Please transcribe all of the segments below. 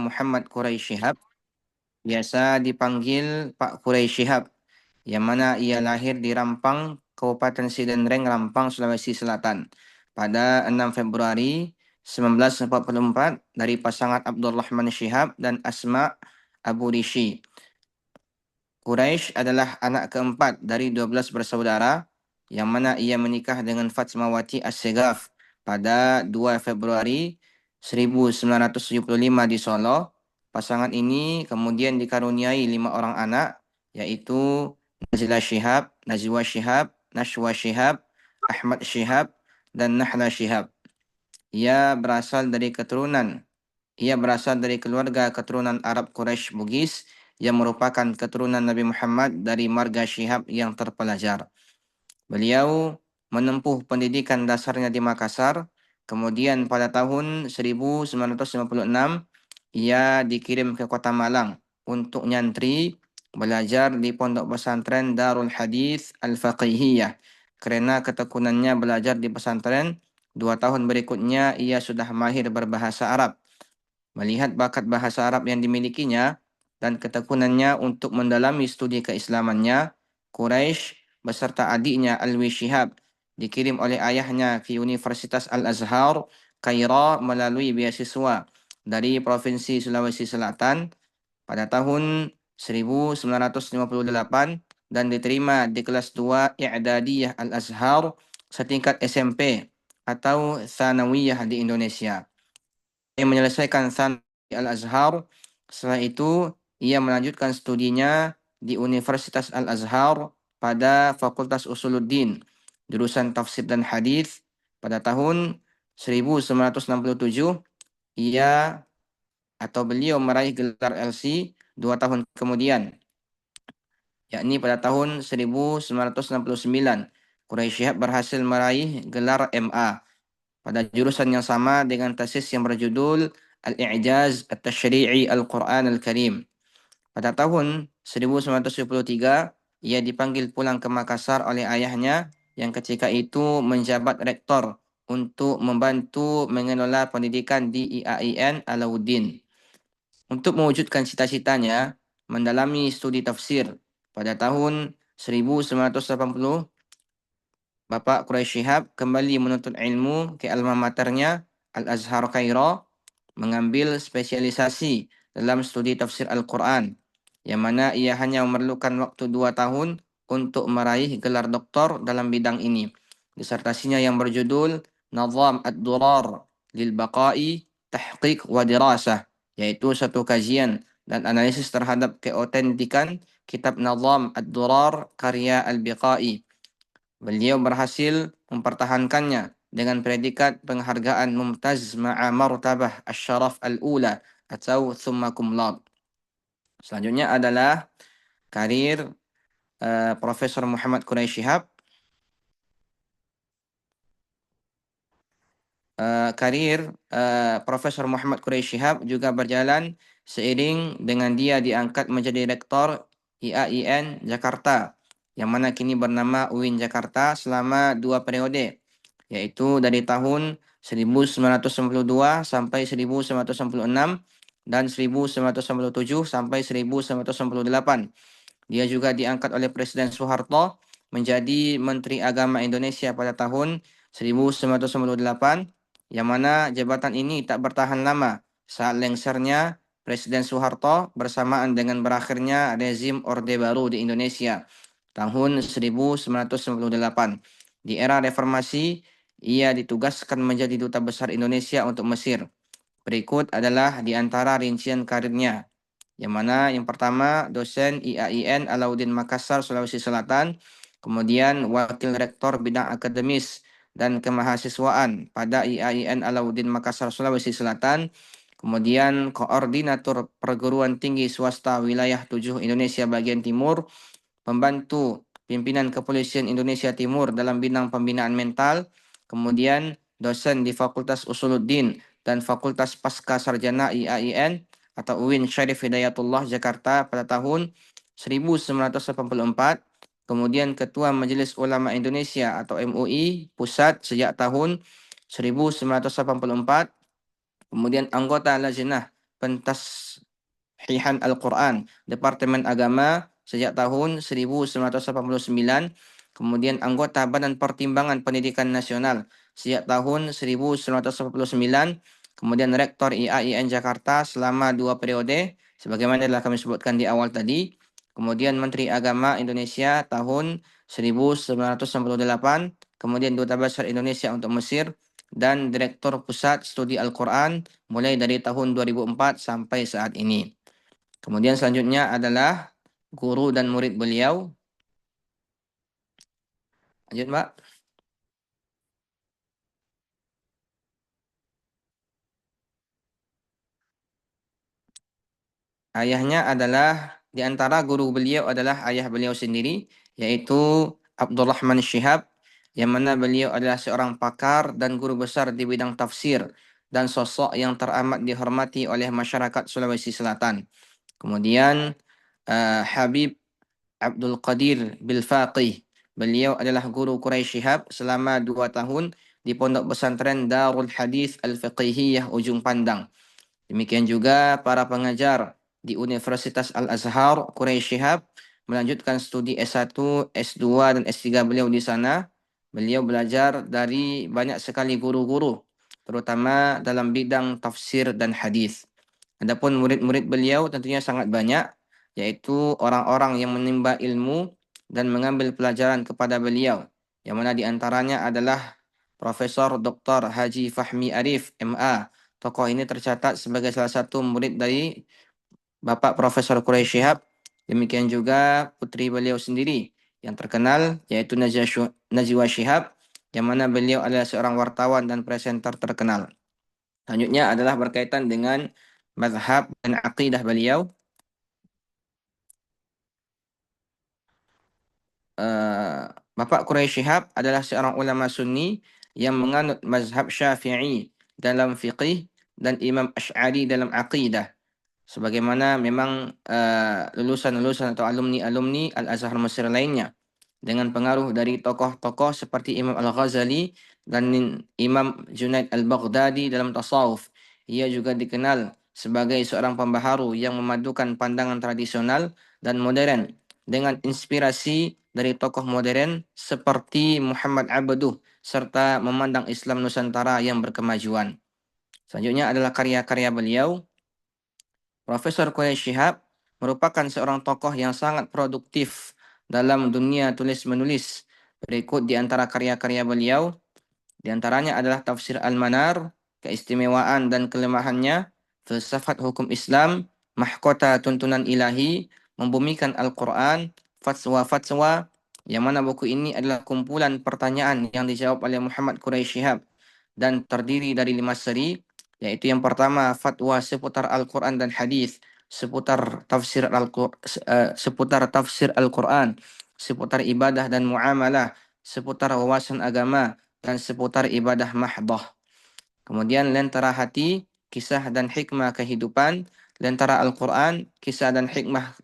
Muhammad Quraisy Shihab, biasa dipanggil Pak Quraisy Shihab, yang mana ia lahir di Rampang, Kabupaten Sidenreng, Rampang, Sulawesi Selatan pada 6 Februari 1944 dari pasangan Abdul Rahman Shihab dan Asma Abu Rishi. Quraisy adalah anak keempat dari 12 bersaudara, yang mana ia menikah dengan Fatmawati As-Segaf pada 2 Februari 1975 di Solo. Pasangan ini kemudian dikaruniai 5 orang anak, yaitu Nazila Shihab, Najwa Shihab, Nashwa Shihab, Ahmad Shihab, dan Nahla Shihab. Ia berasal dari keluarga keturunan Arab Quraisy Bugis yang merupakan keturunan Nabi Muhammad dari marga Syihab yang terpelajar. Beliau menempuh pendidikan dasarnya di Makassar, kemudian pada tahun 1956 ia dikirim ke Kota Malang untuk nyantri belajar di Pondok Pesantren Darul Hadis Al-Faqihiyah. Karena ketekunannya belajar di pesantren, 2 tahun berikutnya ia sudah mahir berbahasa Arab. Melihat bakat bahasa Arab yang dimilikinya dan ketekunannya untuk mendalami studi keislamannya, Quraisy beserta adiknya Alwi Shihab dikirim oleh ayahnya ke Universitas Al-Azhar, Kairo melalui beasiswa dari Provinsi Sulawesi Selatan pada tahun 1958 dan diterima di kelas 2 I'dadiyah Al-Azhar setingkat SMP atau Tsanawiyah di Indonesia. Ia menyelesaikan Tsanawi Al-Azhar. Setelah itu, ia melanjutkan studinya di Universitas Al-Azhar pada Fakultas Usuluddin, jurusan Tafsir dan Hadis. Pada tahun 1967, beliau meraih gelar LC 2 tahun kemudian, yakni pada tahun 1969. Quraisy Shihab berhasil meraih gelar MA pada jurusan yang sama dengan tesis yang berjudul Al-I'jaz At-Tashri'i Al-Quran Al-Karim. Pada tahun 1973, ia dipanggil pulang ke Makassar oleh ayahnya yang ketika itu menjabat rektor untuk membantu mengelola pendidikan di IAIN Alauddin. Untuk mewujudkan cita-citanya mendalami studi tafsir, pada tahun 1980, Bapak Quraisy Shihab kembali menuntut ilmu ke alma maternya Al-Azhar Kairo, mengambil spesialisasi dalam studi tafsir Al-Quran, yang mana ia hanya memerlukan waktu 2 tahun untuk meraih gelar doktor dalam bidang ini. Disertasinya yang berjudul Nazam Ad-Durar lil Baqai Tahqiq wa Dirasah, yaitu satu kajian dan analisis terhadap keotentikan kitab Nazam Ad-Durar karya Al-Biqai. Beliau berhasil mempertahankannya dengan predikat penghargaan Mumtaz Ma'a Martabah Asy-Syaraf Al-Ula atau Thumma Cum Laude. Selanjutnya adalah karir Profesor Muhammad Quraisy Shihab. Profesor Muhammad Quraisy Shihab juga berjalan seiring dengan dia diangkat menjadi rektor IAIN Jakarta, yang mana kini bernama UIN Jakarta selama 2 periode, yaitu dari tahun 1992 sampai 1996 dan 1997 sampai 1998. Dia juga diangkat oleh Presiden Soeharto menjadi Menteri Agama Indonesia pada tahun 1998, yang mana jabatan ini tak bertahan lama saat lengsernya Presiden Soeharto bersamaan dengan berakhirnya rezim Orde Baru di Indonesia tahun 1998. Di era reformasi, ia ditugaskan menjadi Duta Besar Indonesia untuk Mesir. Berikut adalah di antara rincian karirnya, yang mana yang pertama dosen IAIN Alauddin Makassar, Sulawesi Selatan, kemudian wakil rektor bidang akademis dan kemahasiswaan pada IAIN Alauddin Makassar, Sulawesi Selatan, kemudian koordinator perguruan tinggi swasta wilayah 7 Indonesia bagian timur, pembantu pimpinan Kepolisian Indonesia Timur dalam bidang pembinaan mental, kemudian dosen di Fakultas Usuluddin dan Fakultas Pasca Sarjana IAIN atau UIN Syarif Hidayatullah Jakarta pada tahun 1984, kemudian Ketua Majelis Ulama Indonesia atau MUI Pusat sejak tahun 1984, kemudian anggota Lajnah Pentashihan Al-Quran, Departemen Agama sejak tahun 1989, kemudian anggota Badan Pertimbangan Pendidikan Nasional sejak tahun 1989, kemudian Rektor IAIN Jakarta selama 2 periode, sebagaimana telah kami sebutkan di awal tadi, kemudian Menteri Agama Indonesia tahun 1998, kemudian Duta Besar Indonesia untuk Mesir, dan Direktur Pusat Studi Al-Quran mulai dari tahun 2004 sampai saat ini. Kemudian selanjutnya adalah guru dan murid beliau. Lanjut, Mbak. Ayahnya adalah, di antara guru beliau adalah ayah beliau sendiri, yaitu Abdurrahman Syihab, yang mana beliau adalah seorang pakar dan guru besar di bidang tafsir dan sosok yang teramat dihormati oleh masyarakat Sulawesi Selatan. Kemudian Habib Abdul Qadir Bilfaqih. Beliau adalah guru Quraisy Shihab selama 2 tahun di Pondok Pesantren Darul Hadis Al-Fiqhiyah Ujung Pandang. Demikian juga para pengajar di Universitas Al-Azhar Quraisy Shihab melanjutkan studi S1, S2, dan S3 beliau di sana. Beliau belajar dari banyak sekali guru-guru, terutama dalam bidang tafsir dan hadis. Adapun murid-murid beliau tentunya sangat banyak, yaitu orang-orang yang menimba ilmu dan mengambil pelajaran kepada beliau, yang mana diantaranya adalah Profesor Dr. Haji Fahmi Arif, MA. Tokoh ini tercatat sebagai salah satu murid dari Bapak Profesor Quraisy Shihab. Demikian juga putri beliau sendiri yang terkenal, yaitu Najwa Shihab, yang mana beliau adalah seorang wartawan dan presenter terkenal. Selanjutnya adalah berkaitan dengan mazhab dan aqidah beliau. Eh, Bapak Quraisy Shihab adalah seorang ulama Sunni yang menganut mazhab Syafi'i dalam fiqih dan Imam Asy'ari dalam aqidah. Sebagaimana memang lulusan-lulusan atau alumni-alumni Al-Azhar Mesir lainnya, dengan pengaruh dari tokoh-tokoh seperti Imam Al-Ghazali dan Imam Junaid Al-Baghdadi dalam tasawuf. Ia juga dikenal sebagai seorang pembaharu yang memadukan pandangan tradisional dan modern dengan inspirasi dari tokoh modern seperti Muhammad Abduh, serta memandang Islam Nusantara yang berkemajuan. Selanjutnya adalah karya-karya beliau. Profesor Quraisy Shihab merupakan seorang tokoh yang sangat produktif dalam dunia tulis-menulis. Berikut di antara karya-karya beliau, di antaranya adalah Tafsir Al-Manar, keistimewaan dan kelemahannya, Filsafat Hukum Islam, Mahkota Tuntunan Ilahi, Membumikan Al-Quran, Fatwa-Fatwa, yang mana buku ini adalah kumpulan pertanyaan yang dijawab oleh Muhammad Quraisy Shihab dan terdiri dari 5 seri, yaitu yang pertama fatwa seputar Al-Quran dan hadis, seputar tafsir Al-Quran, seputar ibadah dan muamalah, seputar wawasan agama, dan seputar ibadah mahdoh. Kemudian Lentera Hati, kisah dan hikmah kehidupan, Lentera Al-Quran, kisah dan hikmah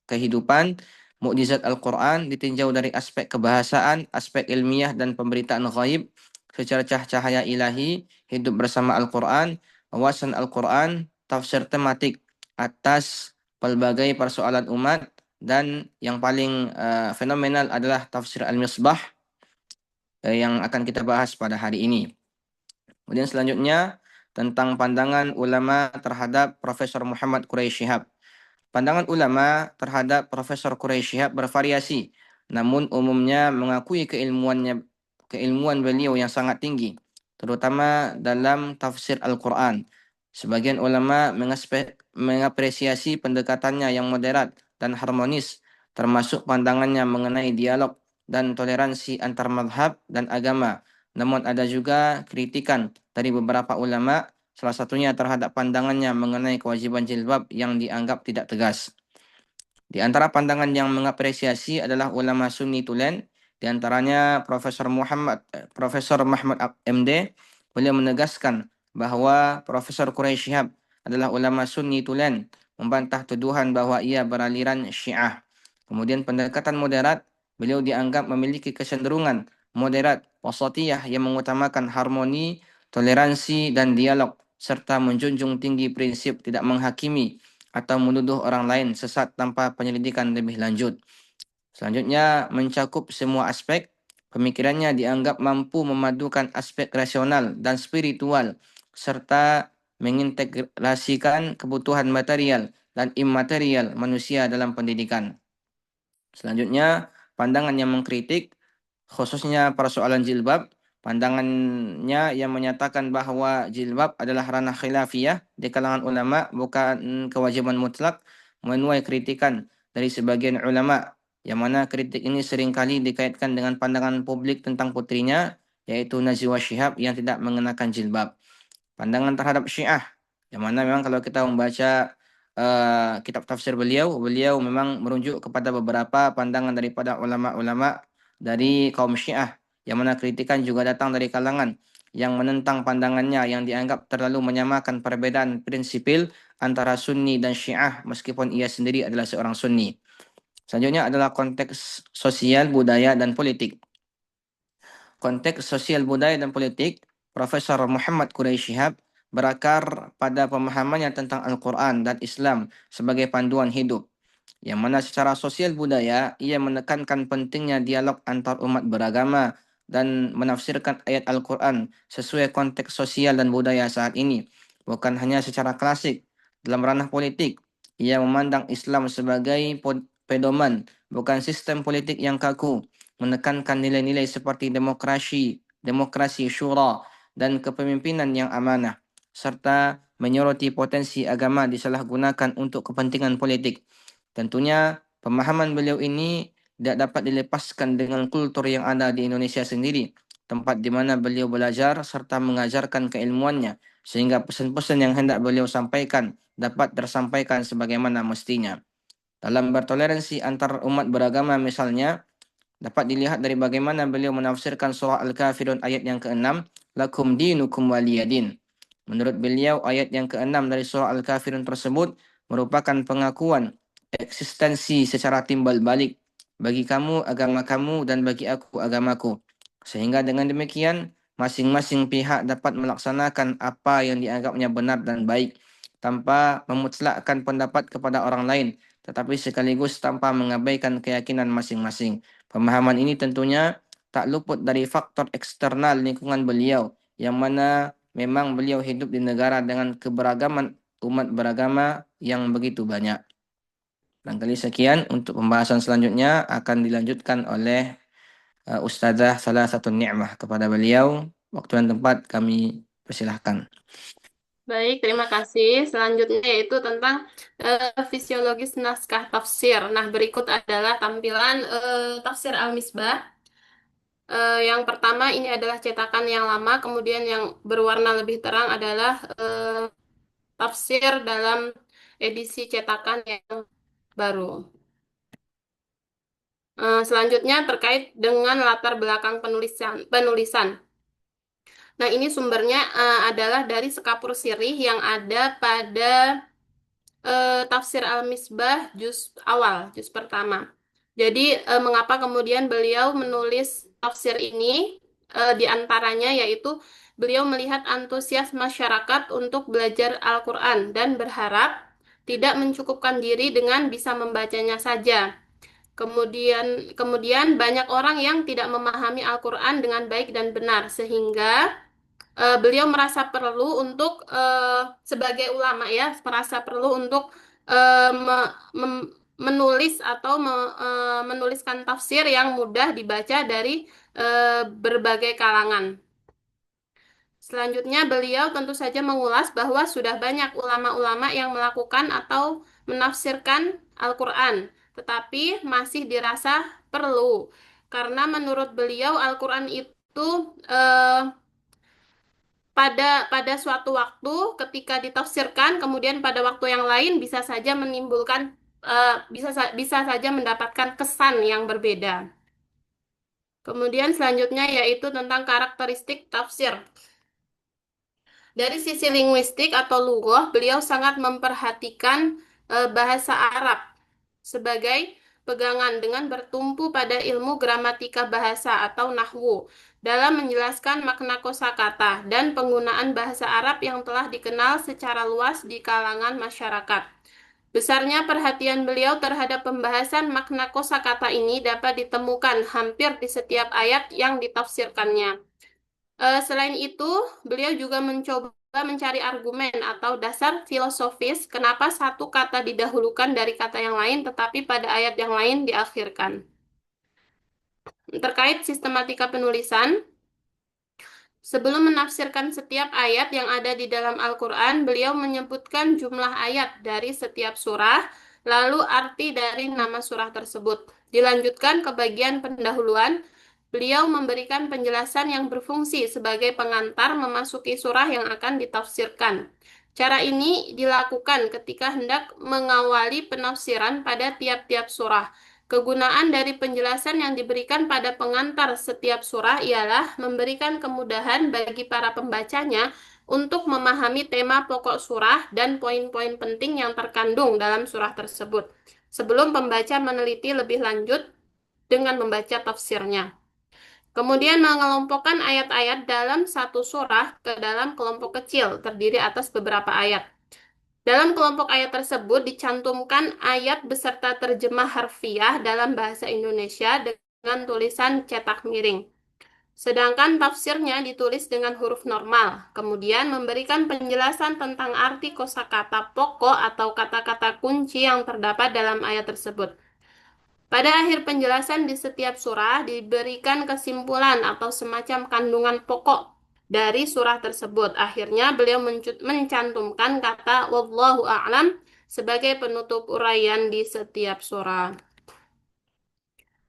kehidupan, mukjizat Al-Quran ditinjau dari aspek kebahasaan, aspek ilmiah dan pemberitaan ghaib, secercah cahaya ilahi, hidup bersama Al-Quran, wawasan Al-Quran, tafsir tematik atas pelbagai persoalan umat, dan yang paling fenomenal adalah tafsir Al-Misbah yang akan kita bahas pada hari ini. Kemudian selanjutnya tentang pandangan ulama terhadap Profesor Muhammad Quraisy Shihab. Pandangan ulama terhadap Profesor Quraisy Shihab bervariasi, namun umumnya mengakui keilmuan beliau yang sangat tinggi, terutama dalam tafsir Al-Quran. Sebagian ulama mengapresiasi pendekatannya yang moderat dan harmonis, termasuk pandangannya mengenai dialog dan toleransi antar madhab dan agama. Namun ada juga kritikan dari beberapa ulama, salah satunya terhadap pandangannya mengenai kewajiban jilbab yang dianggap tidak tegas. Di antara pandangan yang mengapresiasi adalah ulama Sunni Tulen, di antaranya Profesor Mahmud MD. Beliau menegaskan bahwa Profesor Quraisy Shihab adalah ulama Sunni Tulen, membantah tuduhan bahwa ia beraliran Syiah. Kemudian pendekatan moderat, beliau dianggap memiliki kecenderungan moderat, wasatiyah yang mengutamakan harmoni, toleransi, dan dialog serta menjunjung tinggi prinsip tidak menghakimi atau menuduh orang lain sesat tanpa penyelidikan lebih lanjut. Selanjutnya, mencakup semua aspek, pemikirannya dianggap mampu memadukan aspek rasional dan spiritual, serta mengintegrasikan kebutuhan material dan imaterial manusia dalam pendidikan. Selanjutnya, pandangan yang mengkritik, khususnya persoalan jilbab, pandangannya yang menyatakan bahwa jilbab adalah ranah khilafiyah di kalangan ulama, bukan kewajiban mutlak, menuai kritikan dari sebagian ulama, yang mana kritik ini seringkali dikaitkan dengan pandangan publik tentang putrinya, yaitu Najwa Shihab yang tidak mengenakan jilbab. Pandangan terhadap Syiah, yang mana memang kalau kita membaca kitab tafsir beliau memang merujuk kepada beberapa pandangan daripada ulama-ulama dari kaum Syiah, yang mana kritikan juga datang dari kalangan yang menentang pandangannya yang dianggap terlalu menyamakan perbedaan prinsipil antara Sunni dan Syiah meskipun ia sendiri adalah seorang Sunni. Selanjutnya adalah konteks sosial, budaya, dan politik. Konteks sosial, budaya, dan politik, Profesor Muhammad Quraisy Shihab berakar pada pemahamannya tentang Al-Quran dan Islam sebagai panduan hidup, yang mana secara sosial budaya ia menekankan pentingnya dialog antar umat beragama dan menafsirkan ayat Al-Quran sesuai konteks sosial dan budaya saat ini, bukan hanya secara klasik. Dalam ranah politik, ia memandang Islam sebagai pedoman, bukan sistem politik yang kaku, menekankan nilai-nilai seperti demokrasi syura, dan kepemimpinan yang amanah, serta menyoroti potensi agama disalahgunakan untuk kepentingan politik. Tentunya pemahaman beliau ini tidak dapat dilepaskan dengan kultur yang ada di Indonesia sendiri, tempat di mana beliau belajar serta mengajarkan keilmuannya, sehingga pesan-pesan yang hendak beliau sampaikan dapat tersampaikan sebagaimana mestinya. Dalam bertoleransi antar umat beragama misalnya, dapat dilihat dari bagaimana beliau menafsirkan surah Al-Kafirun ayat yang ke-6, lakum dinukum waliyadin. Menurut beliau, ayat yang ke-6 dari surah Al-Kafirun tersebut merupakan pengakuan eksistensi secara timbal balik. Bagi kamu agama kamu dan bagi aku agamaku. Sehingga dengan demikian, masing-masing pihak dapat melaksanakan apa yang dianggapnya benar dan baik, tanpa memutlakkan pendapat kepada orang lain, tetapi sekaligus tanpa mengabaikan keyakinan masing-masing. Pemahaman ini tentunya tak luput dari faktor eksternal lingkungan beliau, yang mana memang beliau hidup di negara dengan keberagaman umat beragama yang begitu banyak. Barangkali sekian untuk pembahasan selanjutnya akan dilanjutkan oleh Ustazah salah satu Ni'mah. Kepada beliau, waktu dan tempat kami persilahkan. Baik, terima kasih. Selanjutnya yaitu tentang fisiologis naskah tafsir. Nah, berikut adalah tampilan tafsir Al-Misbah. Yang pertama ini adalah cetakan yang lama, kemudian yang berwarna lebih terang adalah tafsir dalam edisi cetakan yang baru. Selanjutnya terkait dengan latar belakang penulisan. Nah, ini sumbernya adalah dari Sekapur Sirih yang ada pada Tafsir Al-Misbah juz awal, juz pertama. Jadi, mengapa kemudian beliau menulis tafsir ini? Di antaranya yaitu beliau melihat antusias masyarakat untuk belajar Al-Quran dan berharap tidak mencukupkan diri dengan bisa membacanya saja. Kemudian banyak orang yang tidak memahami Al-Quran dengan baik dan benar, sehingga beliau merasa perlu untuk sebagai ulama ya, merasa perlu untuk menulis atau menuliskan tafsir yang mudah dibaca dari berbagai kalangan. Selanjutnya, beliau tentu saja mengulas bahwa sudah banyak ulama-ulama yang melakukan atau menafsirkan Al-Quran, tetapi masih dirasa perlu. Karena menurut beliau, Al-Quran itu pada suatu waktu ketika ditafsirkan, kemudian pada waktu yang lain bisa saja menimbulkan, bisa saja mendapatkan kesan yang berbeda. Kemudian selanjutnya yaitu tentang karakteristik tafsir. Dari sisi linguistik atau lugah, beliau sangat memperhatikan bahasa Arab sebagai pegangan dengan bertumpu pada ilmu gramatika bahasa atau nahwu. dalam menjelaskan makna kosakata dan penggunaan bahasa Arab yang telah dikenal secara luas di kalangan masyarakat. Besarnya perhatian beliau terhadap pembahasan makna kosakata ini dapat ditemukan hampir di setiap ayat yang ditafsirkannya. Selain itu, beliau juga mencoba mencari argumen atau dasar filosofis kenapa satu kata didahulukan dari kata yang lain, tetapi pada ayat yang lain diakhirkan. Terkait sistematika penulisan, sebelum menafsirkan setiap ayat yang ada di dalam Al-Quran, beliau menyebutkan jumlah ayat dari setiap surah, lalu arti dari nama surah tersebut. Dilanjutkan ke bagian pendahuluan, beliau memberikan penjelasan yang berfungsi sebagai pengantar memasuki surah yang akan ditafsirkan. Cara ini dilakukan ketika hendak mengawali penafsiran pada tiap-tiap surah. Kegunaan dari penjelasan yang diberikan pada pengantar setiap surah ialah memberikan kemudahan bagi para pembacanya untuk memahami tema pokok surah dan poin-poin penting yang terkandung dalam surah tersebut, sebelum pembaca meneliti lebih lanjut dengan membaca tafsirnya. Kemudian mengelompokkan ayat-ayat dalam satu surah ke dalam kelompok kecil, terdiri atas beberapa ayat. Dalam kelompok ayat tersebut dicantumkan ayat beserta terjemah harfiah dalam bahasa Indonesia dengan tulisan cetak miring. Sedangkan tafsirnya ditulis dengan huruf normal, kemudian memberikan penjelasan tentang arti kosakata pokok atau kata-kata kunci yang terdapat dalam ayat tersebut. Pada akhir penjelasan di setiap surah diberikan kesimpulan atau semacam kandungan pokok dari surah tersebut. Akhirnya beliau mencantumkan kata wallahu a'lam sebagai penutup uraian di setiap surah.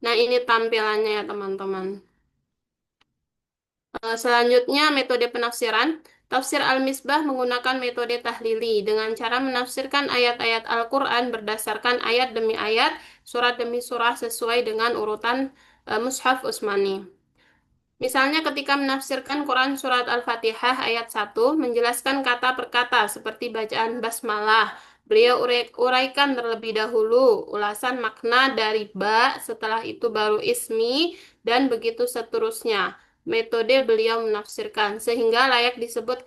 Nah, ini tampilannya ya teman-teman. Selanjutnya metode penafsiran. Tafsir Al-Misbah menggunakan metode tahlili dengan cara menafsirkan ayat-ayat Al-Quran berdasarkan ayat demi ayat, surat demi surah sesuai dengan urutan Mushaf Utsmani. Misalnya ketika menafsirkan Quran surat Al-Fatihah ayat 1 menjelaskan kata per kata seperti bacaan basmalah. Beliau uraikan terlebih dahulu ulasan makna dari ba, setelah itu baru ismi, dan begitu seterusnya. Metode beliau menafsirkan sehingga layak disebut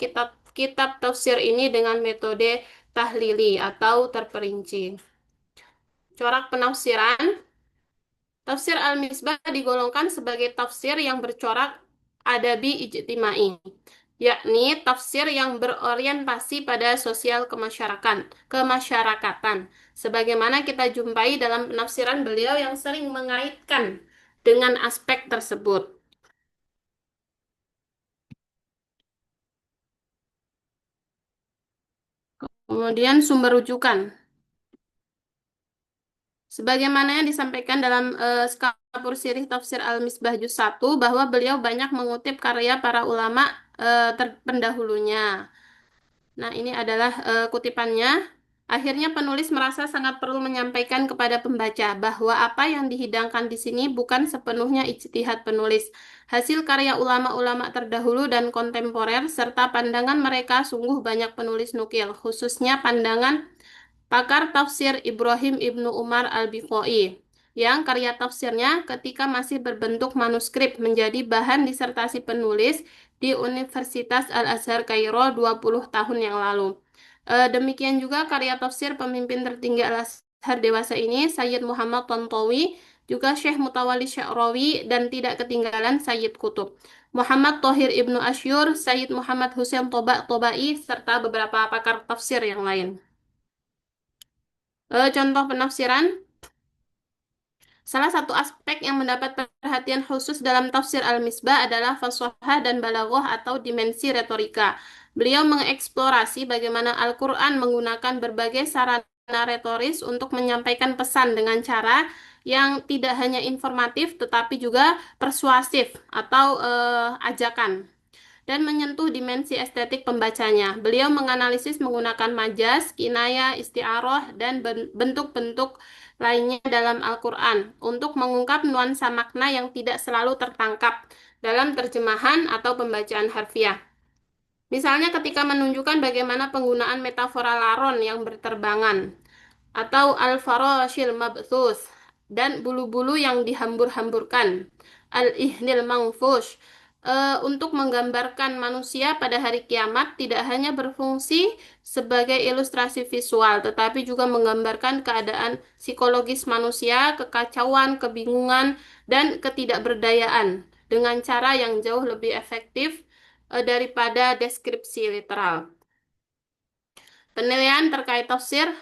kitab tafsir ini dengan metode tahlili atau terperinci. Corak penafsiran. Tafsir Al-Misbah digolongkan sebagai tafsir yang bercorak adabi ijtimai, yakni tafsir yang berorientasi pada sosial kemasyarakatan, sebagaimana kita jumpai dalam penafsiran beliau yang sering mengaitkan dengan aspek tersebut. Kemudian sumber rujukan. Sebagaimana yang disampaikan dalam Skapur Sirih Tafsir Al-Misbah Juz 1 bahwa beliau banyak mengutip karya para ulama pendahulunya. Nah, ini adalah kutipannya. Akhirnya penulis merasa sangat perlu menyampaikan kepada pembaca bahwa apa yang dihidangkan di sini bukan sepenuhnya ijtihad penulis, hasil karya ulama-ulama terdahulu dan kontemporer serta pandangan mereka sungguh banyak penulis nukil, khususnya pandangan pakar tafsir Ibrahim Ibnu Umar Al-Biqai, yang karya tafsirnya ketika masih berbentuk manuskrip menjadi bahan disertasi penulis di Universitas Al-Azhar Kairo 20 tahun yang lalu. Demikian juga karya tafsir pemimpin tertinggi Al-Azhar dewasa ini, Sayyid Muhammad Tontowi, juga Syekh Mutawalli Sya'rawi, dan tidak ketinggalan Sayyid Qutub. Muhammad Thohir Ibnu Asyur, Sayyid Muhammad Hussein Tobai, serta beberapa pakar tafsir yang lain. Contoh penafsiran, salah satu aspek yang mendapat perhatian khusus dalam tafsir Al-Misbah adalah faswahah dan balaghah atau dimensi retorika. Beliau mengeksplorasi bagaimana Al-Quran menggunakan berbagai sarana retoris untuk menyampaikan pesan dengan cara yang tidak hanya informatif tetapi juga persuasif atau ajakan dan menyentuh dimensi estetik pembacanya. Beliau menganalisis menggunakan majas, kinayah, isti'arah, dan bentuk-bentuk lainnya dalam Al-Quran untuk mengungkap nuansa makna yang tidak selalu tertangkap dalam terjemahan atau pembacaan harfiah. Misalnya ketika menunjukkan bagaimana penggunaan metafora laron yang berterbangan atau al-farashil mabthus dan bulu-bulu yang dihambur-hamburkan, al-ihnil mangfush, untuk menggambarkan manusia pada hari kiamat tidak hanya berfungsi sebagai ilustrasi visual, tetapi juga menggambarkan keadaan psikologis manusia, kekacauan, kebingungan, dan ketidakberdayaan dengan cara yang jauh lebih efektif daripada deskripsi literal. Penilaian terkait tafsir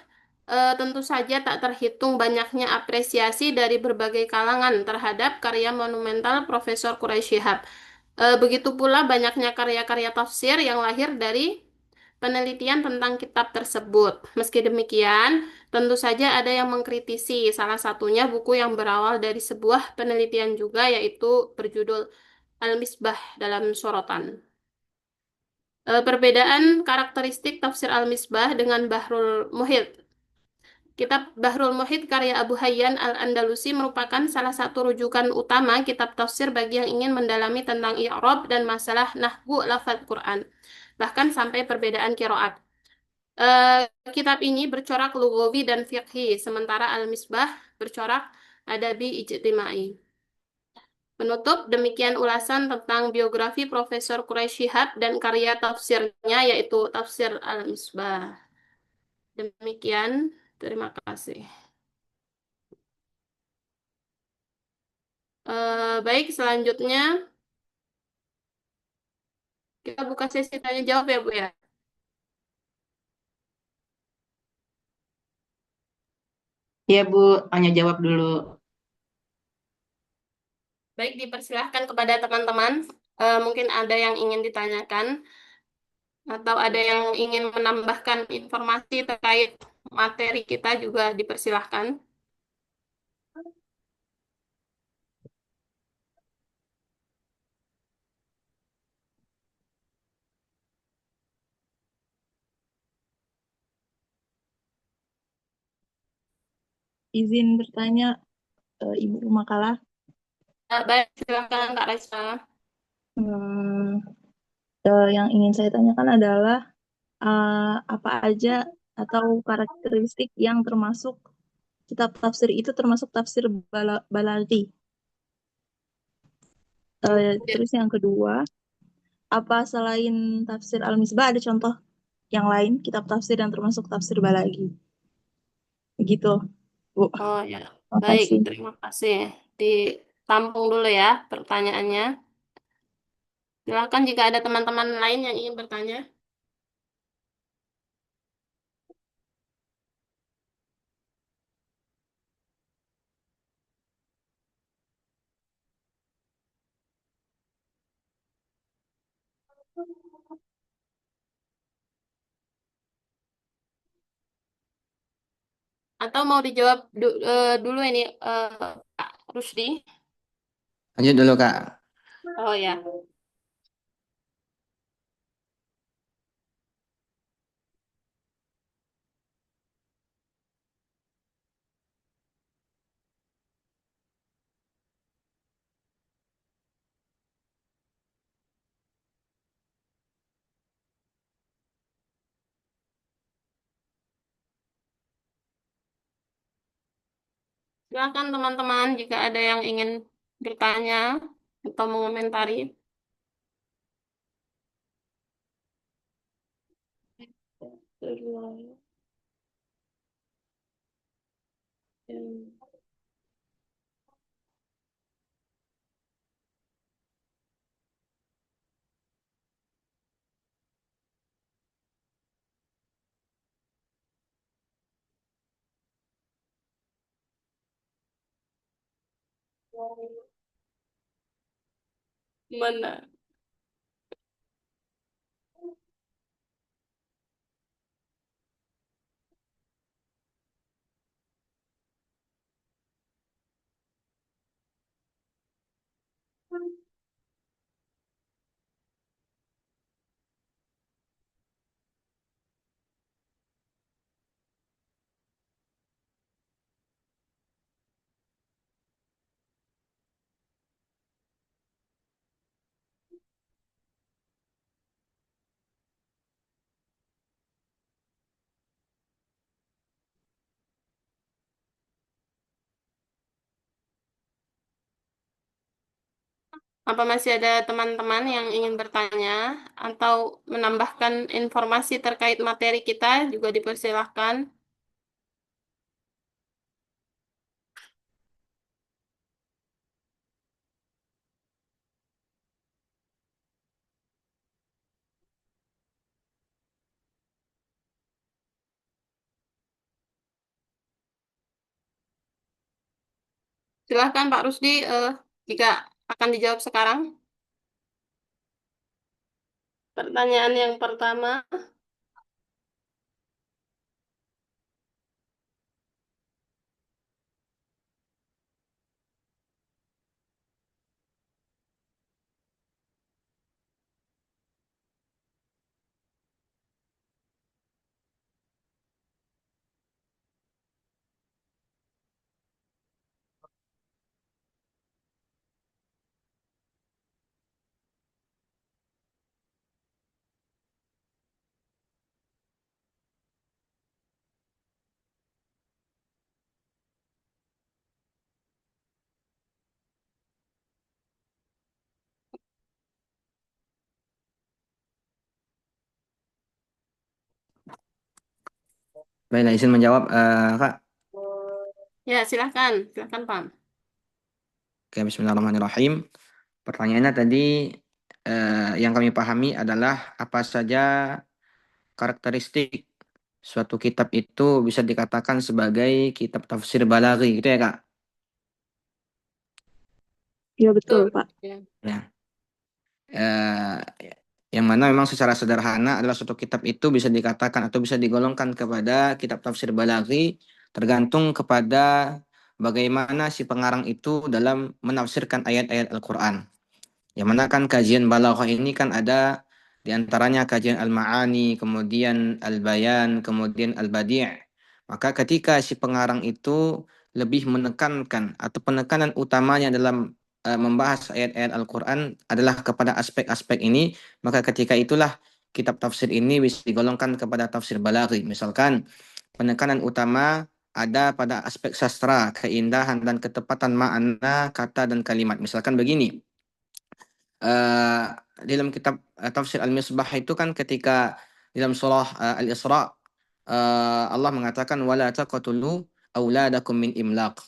tentu saja tak terhitung banyaknya apresiasi dari berbagai kalangan terhadap karya monumental Profesor Quraish Shihab. Begitu pula banyaknya karya-karya tafsir yang lahir dari penelitian tentang kitab tersebut. Meski demikian, tentu saja ada yang mengkritisi. Salah satunya buku yang berawal dari sebuah penelitian juga, yaitu berjudul Al-Misbah dalam Sorotan. Perbedaan karakteristik tafsir Al-Misbah dengan Bahrul Muhit. Kitab Bahrul Muhit karya Abu Hayyan Al-Andalusi merupakan salah satu rujukan utama kitab tafsir bagi yang ingin mendalami tentang i'rab dan masalah nahwu lafaz Quran, bahkan sampai perbedaan qiraat. Kitab ini bercorak lugawi dan fiqhi, sementara Al-Misbah bercorak adabi ijtimai. Penutup, demikian ulasan tentang biografi Profesor Quraish Shihab dan karya tafsirnya yaitu Tafsir Al-Misbah. Demikian, terima kasih. Baik, selanjutnya kita buka sesi tanya jawab ya, Bu ya. Ya, Bu, tanya jawab dulu. Baik, dipersilahkan kepada teman-teman. Mungkin ada yang ingin ditanyakan atau ada yang ingin menambahkan informasi terkait materi kita juga dipersilahkan. Izin bertanya, Ibu Makalah. Baik, silakan Kak Raisa. Hmm, yang ingin saya tanyakan adalah apa aja atau karakteristik yang termasuk kitab tafsir itu termasuk tafsir Balaghi. Terus yang kedua, apa selain tafsir Al-Misbah ada contoh yang lain kitab tafsir yang termasuk tafsir Balaghi? Begitu, Bu. Oh ya, baik, Makasih. terima kasih. Ditampung dulu ya pertanyaannya. Silakan jika ada teman-teman lain yang ingin bertanya. Atau mau dijawab dulu ini Kak Rusdi? Lanjut dulu, Kak. Oh ya, silakan teman-teman jika ada yang ingin bertanya atau mengomentari. Mana? Apa masih ada teman-teman yang ingin bertanya atau menambahkan informasi terkait materi kita juga dipersilahkan. Silahkan Pak Rusdi, jika akan dijawab sekarang. Pertanyaan yang pertama, Baiklah, izin menjawab, Kak. ya silahkan, silahkan Pak. Oke, bismillahirrahmanirrahim. Pertanyaannya tadi yang kami pahami adalah apa saja karakteristik suatu kitab itu bisa dikatakan sebagai kitab tafsir balaghi, gitu ya, Kak? Ya betul, Betul. Pak. Ya. Ya. Eh, yang mana memang secara sederhana adalah suatu kitab itu bisa dikatakan atau bisa digolongkan kepada kitab tafsir balaghi tergantung kepada bagaimana si pengarang itu dalam menafsirkan ayat-ayat Al-Quran. Yang mana kan kajian balaghah ini kan ada di antaranya kajian al-ma'ani, kemudian al-bayan, kemudian al-badi'. Maka ketika si pengarang itu lebih menekankan atau penekanan utamanya dalam membahas ayat-ayat Al-Quran adalah kepada aspek-aspek ini, maka ketika itulah kitab tafsir ini bisa digolongkan kepada tafsir balaghi. Misalkan penekanan utama ada pada aspek sastra, keindahan dan ketepatan makna kata dan kalimat. Misalkan begini, eh, dalam kitab tafsir Al-Misbah itu kan ketika dalam surah Al-Isra, Allah mengatakan wala taqtulu auladakum min imlaq.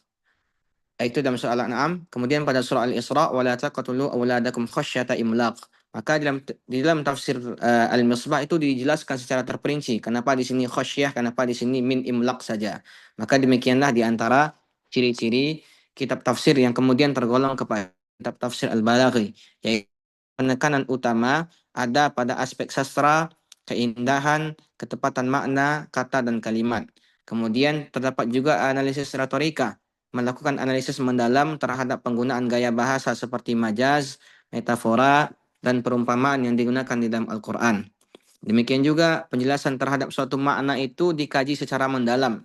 Itu dalam surah Al-An'am. Kemudian pada surah Al-Isra wala taqtulu auladakum khasyata imlaq. Maka di dalam tafsir Al-Misbah itu dijelaskan secara terperinci kenapa di sini khasyah, kenapa di sini min imlaq saja. Maka demikianlah di antara ciri-ciri kitab tafsir yang kemudian tergolong kepada kitab tafsir Al-Balaghi, yaitu penekanan utama ada pada aspek sastra, keindahan, ketepatan makna, kata dan kalimat. Kemudian terdapat juga analisis retorika, melakukan analisis mendalam terhadap penggunaan gaya bahasa seperti majaz, metafora, dan perumpamaan yang digunakan di dalam Al-Quran. Demikian juga penjelasan terhadap suatu makna itu dikaji secara mendalam,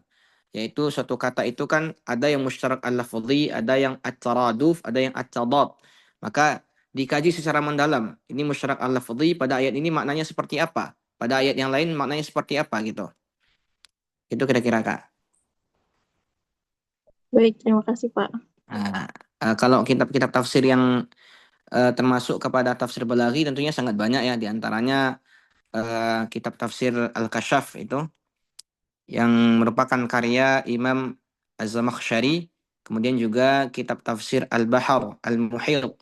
yaitu suatu kata itu kan ada yang musytarak al-lafzi, ada yang at-taraduf, ada yang at-tadad. Maka dikaji secara mendalam. Ini musytarak al-lafzi pada ayat ini maknanya seperti apa? Pada ayat yang lain maknanya seperti apa gitu. Itu kira-kira, Kak. Baik, terima kasih, Pak. Nah, kalau kitab-kitab tafsir yang termasuk kepada tafsir balaghi tentunya sangat banyak ya, di antaranya kitab tafsir Al-Kasyaf itu yang merupakan karya Imam Az-Zamakhsyari, kemudian juga kitab tafsir Al-Bahr Al-Muhit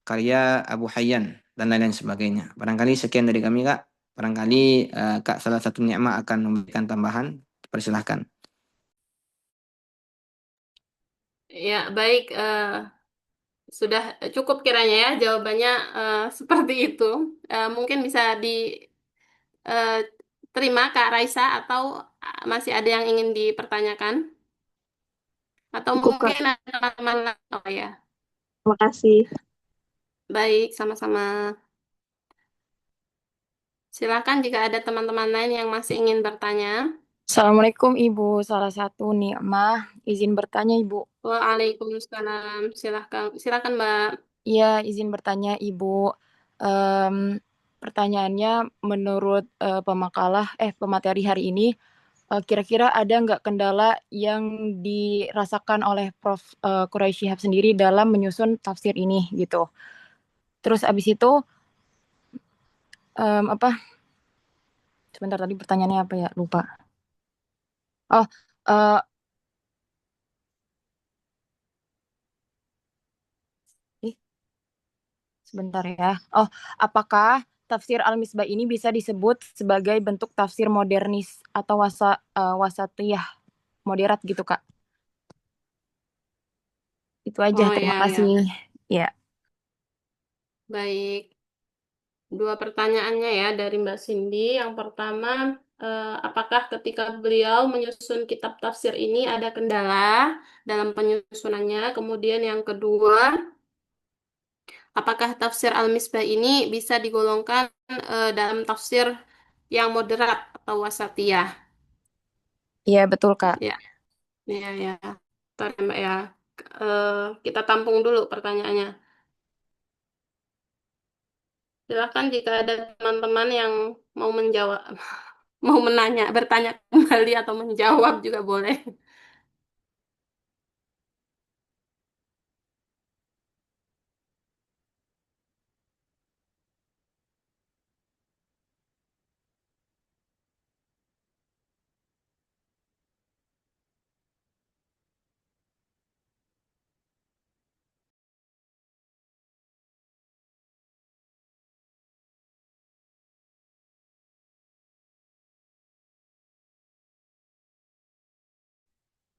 karya Abu Hayyan dan lain-lain sebagainya. Barangkali sekian dari kami, Kak. Barangkali Kak salah satu Ni'mah akan memberikan tambahan. Persilahkan. Ya, baik. Sudah cukup kiranya ya jawabannya seperti itu. Mungkin bisa diterima Kak Raisa atau masih ada yang ingin dipertanyakan? Atau Cukup, Kak. mungkin ada teman lain? Oh ya, Terima kasih. baik, sama-sama. Silakan jika ada teman-teman lain yang masih ingin bertanya. Assalamualaikum Ibu, salah satu Nikmah. Izin bertanya Ibu. Waalaikumsalam. Silakan Mbak. Iya, izin bertanya Ibu. Pertanyaannya menurut pemateri hari ini, kira-kira ada nggak kendala yang dirasakan oleh Prof. Quraish Shihab sendiri dalam menyusun tafsir ini gitu? Terus abis itu apa? Sebentar tadi pertanyaannya apa ya? Lupa. Oh, eh ih, sebentar ya. Oh, apakah tafsir Al-Misbah ini bisa disebut sebagai bentuk tafsir modernis atau wasatiyah moderat gitu, Kak? Itu aja, Oh terima ya, ya. kasih. Ya. Baik. Dua pertanyaannya ya dari Mbak Cindy. Yang pertama, apakah ketika beliau menyusun kitab tafsir ini ada kendala dalam penyusunannya? Kemudian yang kedua, apakah tafsir Al-Misbah ini bisa digolongkan dalam tafsir yang moderat atau wasatiyah? Iya, betul, Kak. Ya, ya, ya. Bentar ya, Mbak ya. Eh, kita tampung dulu pertanyaannya. Silakan jika ada teman-teman yang mau menjawab, mau menanya, bertanya kembali atau menjawab juga boleh.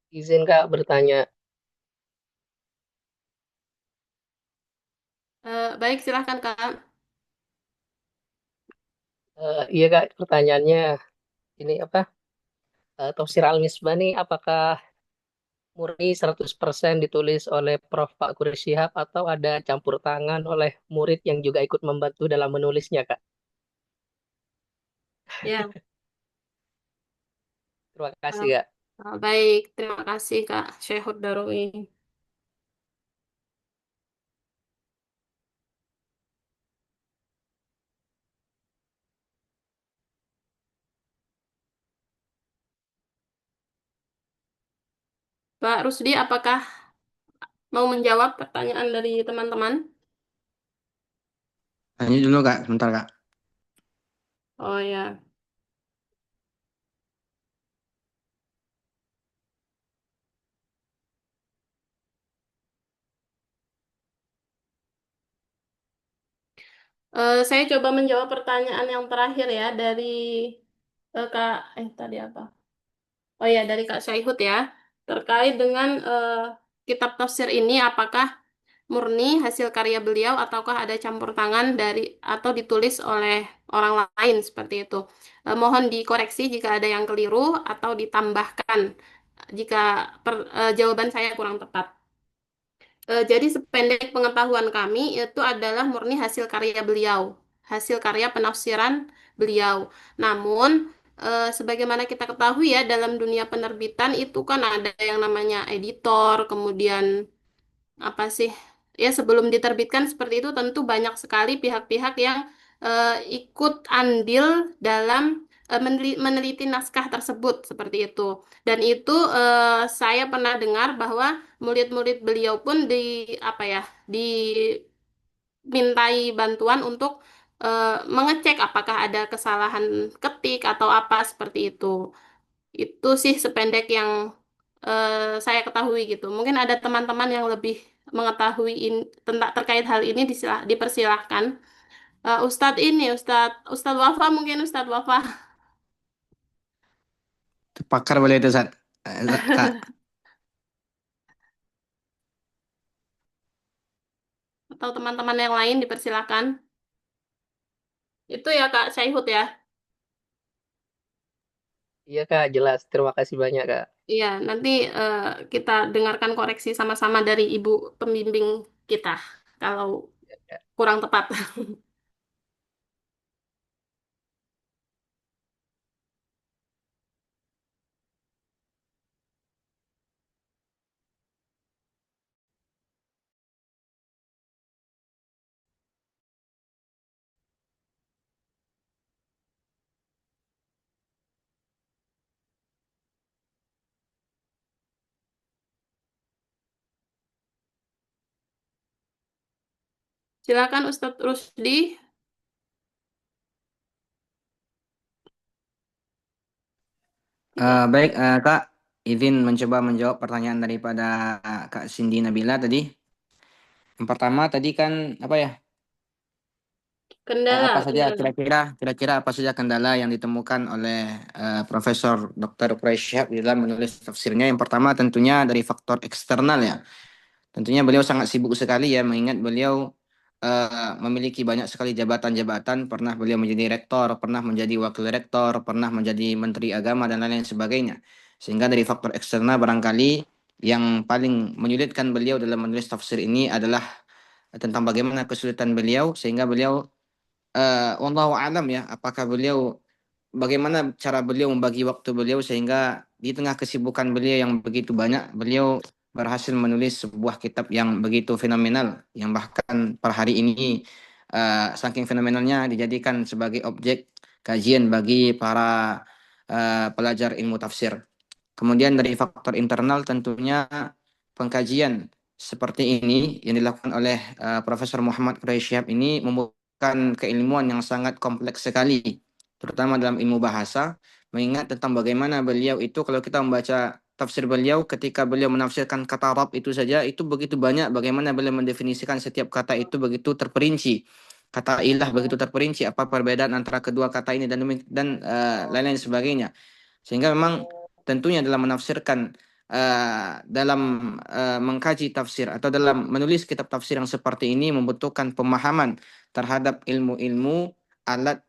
Izin Kak bertanya. Baik, silahkan Kak. Iya Kak, pertanyaannya ini apa? Tafsir Al-Misbah nih apakah murni 100% ditulis oleh Prof. Pak Kuri Shihab atau ada campur tangan oleh murid yang juga ikut membantu dalam menulisnya Kak? Ya, Terima kasih eh, Kak. baik. Terima kasih Kak Syehud Darui. Pak Rusdi, apakah mau menjawab pertanyaan dari teman-teman? Lanjut dulu Kak, sebentar Kak. Oh ya. Saya coba menjawab pertanyaan yang terakhir ya dari Kak, tadi apa? Oh ya, dari Kak Syaihut ya. Terkait dengan kitab tafsir ini, apakah murni hasil karya beliau ataukah ada campur tangan dari atau ditulis oleh orang lain seperti itu. Mohon dikoreksi jika ada yang keliru atau ditambahkan jika jawaban saya kurang tepat. Jadi sependek pengetahuan kami itu adalah murni hasil karya beliau, hasil karya penafsiran beliau. Namun sebagaimana kita ketahui ya dalam dunia penerbitan itu kan ada yang namanya editor, kemudian apa sih ya sebelum diterbitkan seperti itu tentu banyak sekali pihak-pihak yang ikut andil dalam meneliti naskah tersebut seperti itu dan itu saya pernah dengar bahwa murid-murid beliau pun di apa ya dimintai bantuan untuk mengecek apakah ada kesalahan ketik atau apa seperti itu sih sependek yang saya ketahui gitu. Mungkin ada teman-teman yang lebih mengetahui tentang terkait hal ini dipersilahkan. Ustadz ini, Ustadz Wafa mungkin Ustadz Wafa Pakar boleh itu Ustaz. Kak. atau teman-teman yang lain dipersilahkan. Itu ya Kak Syaihut ya. Iya Kak, jelas. Terima kasih banyak Kak. Iya, nanti kita dengarkan koreksi sama-sama dari Ibu pembimbing kita kalau kurang tepat. Silakan Ustadz Rusdi. Baik, Kak, izin mencoba menjawab pertanyaan daripada Kak Cindy Nabila tadi. Yang pertama tadi kan apa ya? Kendala, Apa saja kendala. kira-kira apa saja kendala yang ditemukan oleh Profesor Dr. Quraish Shihab di dalam menulis tafsirnya? Yang pertama tentunya dari faktor eksternal ya. Tentunya beliau sangat sibuk sekali ya, mengingat beliau memiliki banyak sekali jabatan-jabatan. Pernah beliau menjadi rektor, pernah menjadi wakil rektor, pernah menjadi menteri agama dan lain-lain sebagainya. Sehingga dari faktor eksternal barangkali yang paling menyulitkan beliau dalam menulis tafsir ini adalah tentang bagaimana kesulitan beliau, sehingga beliau wallahu alam ya, apakah beliau bagaimana cara beliau membagi waktu beliau sehingga di tengah kesibukan beliau yang begitu banyak, beliau berhasil menulis sebuah kitab yang begitu fenomenal, yang bahkan per hari ini saking fenomenalnya dijadikan sebagai objek kajian bagi para pelajar ilmu tafsir. Kemudian dari faktor internal tentunya pengkajian seperti ini yang dilakukan oleh Profesor Muhammad Quraish Shihab ini membutuhkan keilmuan yang sangat kompleks sekali, terutama dalam ilmu bahasa, mengingat tentang bagaimana beliau itu kalau kita membaca tafsir beliau ketika beliau menafsirkan kata Rabb itu saja itu begitu banyak bagaimana beliau mendefinisikan setiap kata itu begitu terperinci. Kata ilah begitu terperinci apa perbedaan antara kedua kata ini dan lain-lain sebagainya. Sehingga memang tentunya dalam menafsirkan dalam mengkaji tafsir atau dalam menulis kitab tafsir yang seperti ini membutuhkan pemahaman terhadap ilmu-ilmu alat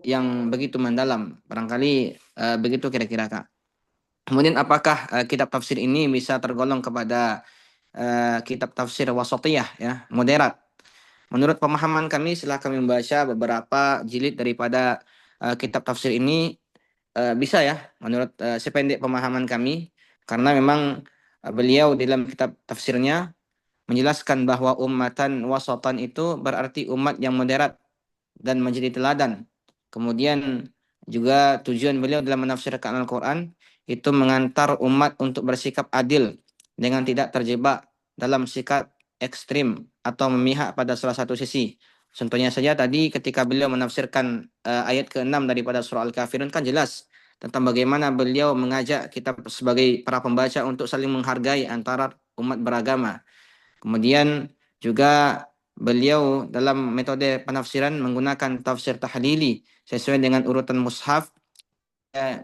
yang begitu mendalam. Barangkali begitu kira-kira Kak. Kemudian apakah kitab tafsir ini bisa tergolong kepada kitab tafsir wasatiyah ya, moderat? Menurut pemahaman kami setelah kami membaca beberapa jilid daripada kitab tafsir ini bisa ya menurut sependek pemahaman kami, karena memang beliau dalam kitab tafsirnya menjelaskan bahwa ummatan wasatan itu berarti umat yang moderat dan menjadi teladan. Kemudian juga tujuan beliau dalam menafsirkan Al-Quran itu mengantar umat untuk bersikap adil dengan tidak terjebak dalam sikap ekstrim atau memihak pada salah satu sisi. Contohnya saja tadi ketika beliau menafsirkan ayat ke-6 daripada surah Al-Kafirun kan jelas tentang bagaimana beliau mengajak kita sebagai para pembaca untuk saling menghargai antara umat beragama. Kemudian juga beliau dalam metode penafsiran menggunakan tafsir tahlili sesuai dengan urutan mushaf,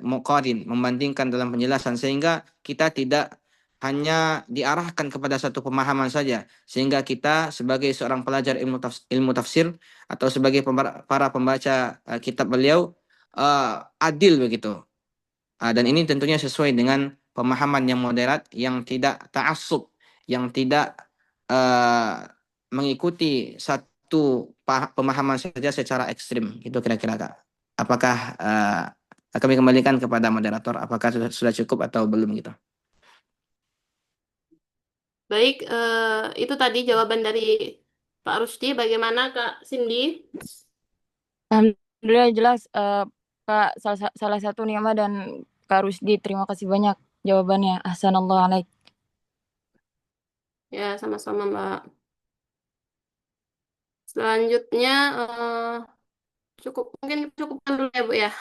muqarin, membandingkan dalam penjelasan sehingga kita tidak hanya diarahkan kepada satu pemahaman saja, sehingga kita sebagai seorang pelajar ilmu tafsir atau sebagai para pembaca kitab beliau adil begitu. Dan ini tentunya sesuai dengan pemahaman yang moderat, yang tidak ta'assub, yang tidak mengikuti satu pemahaman saja secara ekstrim. Itu kira-kira Kak. Apakah kami kembalikan kepada moderator, apakah sudah cukup atau belum gitu? Baik, itu tadi jawaban dari Pak Rusdi. Bagaimana Kak Cindy? Alhamdulillah jelas Kak salah satu nikmat dan Kak Rusdi, terima kasih banyak jawabannya. Ahsanallahu alaik. Ya, sama-sama Mbak. Selanjutnya mungkin cukupkan dulu ya Bu ya.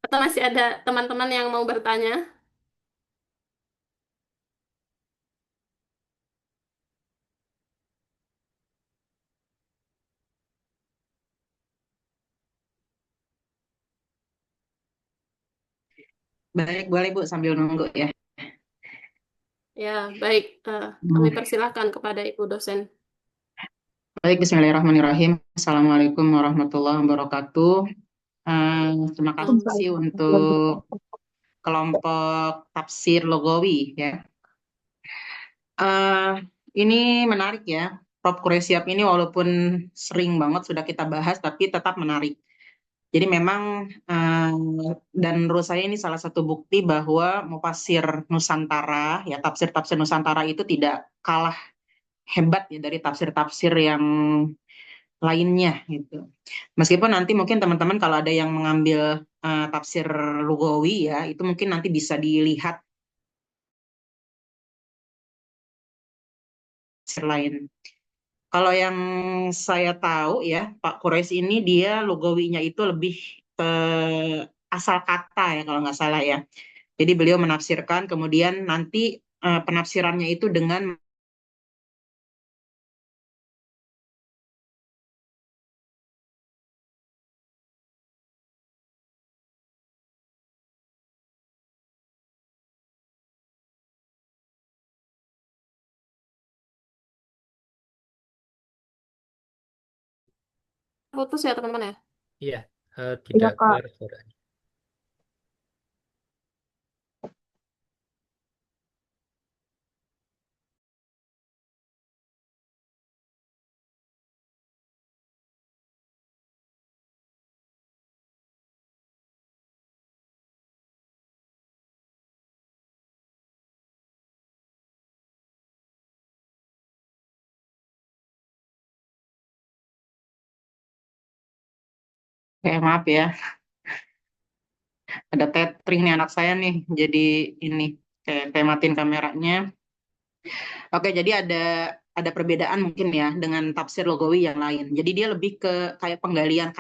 Atau masih ada teman-teman yang mau bertanya? Baik, boleh Bu sambil nunggu ya. Ya, baik. Kami persilahkan kepada Ibu dosen. Baik, Bismillahirrahmanirrahim. Assalamualaikum warahmatullahi wabarakatuh. Terima kasih untuk kelompok tafsir logawi ya. Ini menarik ya. Prof. Quraish Shihab ini walaupun sering banget sudah kita bahas, tapi tetap menarik. Jadi memang dan menurut saya ini salah satu bukti bahwa mufasir Nusantara ya, tafsir-tafsir Nusantara itu tidak kalah hebat ya dari tafsir-tafsir yang lainnya gitu. Meskipun nanti mungkin teman-teman kalau ada yang mengambil tafsir lugawi ya, itu mungkin nanti bisa dilihat tafsir lain. Kalau yang saya tahu ya, Pak Quraisy ini dia lugawinya itu lebih ke asal kata ya kalau nggak salah ya. Jadi beliau menafsirkan, kemudian nanti penafsirannya itu dengan Putus ya teman-teman ya. Iya, Iya, tidak Kak. keluar suaranya. maaf ya, ada tethering nih anak saya nih, jadi ini kayak matiin kameranya. Oke, jadi ada perbedaan mungkin ya dengan tafsir lugawi yang lain. Jadi dia lebih ke kayak penggalian